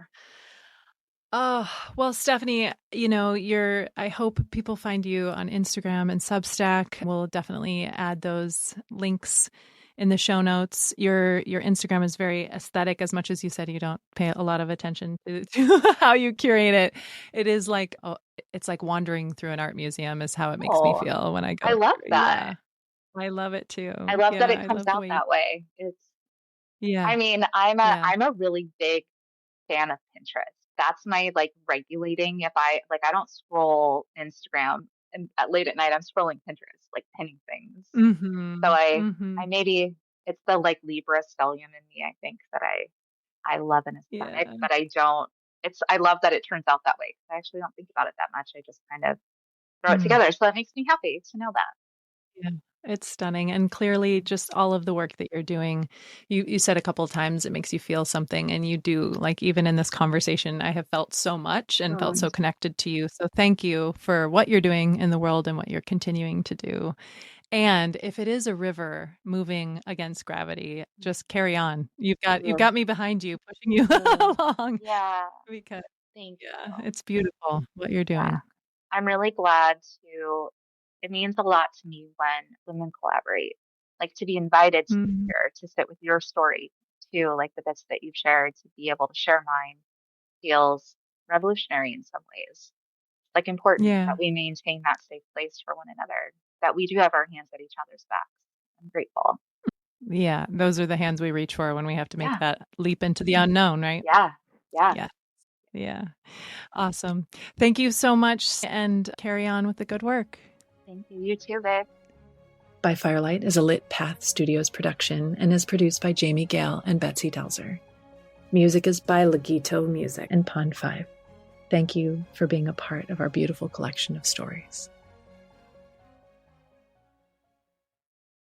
Oh, well, Stephanie, I hope people find you on Instagram and Substack. We'll definitely add those links in the show notes. Your Instagram is very aesthetic, as much as you said you don't pay a lot of attention to how you curate it. It is like, it's like wandering through an art museum is how it makes me Oh, feel when I go I love through. that. Yeah. I love it too. I love that Yeah. it I comes love the out way, that way. yeah. I mean, I'm a Yeah. I'm a really big fan of Pinterest. That's my like regulating. If I like, I don't scroll Instagram and at late at night, I'm scrolling Pinterest, like pinning things. So Mm-hmm. I Mm-hmm. maybe it's the like Libra stellium in me. I think that I love an aesthetic, Yeah. but I don't. I love that it turns out that way. I actually don't think about it that much. I just kind of throw it Mm. together. So that makes me happy to know that. Yeah, it's stunning. And clearly just all of the work that you're doing, you said a couple of times it makes you feel something, and you do. Like even in this conversation, I have felt so much and felt Mm, so connected to you. So thank you for what you're doing in the world and what you're continuing to do. And if it is a river moving against gravity, just carry on. You've mm, got me behind you, pushing you mm. along Yeah, because thank yeah, you. it's beautiful what you're Yeah. doing. I'm really glad to, it means a lot to me when women collaborate, like to be invited to be Mhm. here, to sit with your story too, like the bits that you've shared, to be able to share mine feels revolutionary in some ways. Like important Yeah. that we maintain that safe place for one another, that we do have our hands at each other's backs. I'm grateful. Yeah, those are the hands we reach for when we have to make Yeah. that leap into the unknown, right? Yeah. Yeah. Yeah. Yeah. Awesome. Thank you so much and carry on with the good work. Thank you. You too, babe. By Firelight is a Lit Path Studios production and is produced by Jamie Gale and Betsy Delzer. Music is by Legito Music and Pond 5. Thank you for being a part of our beautiful collection of stories.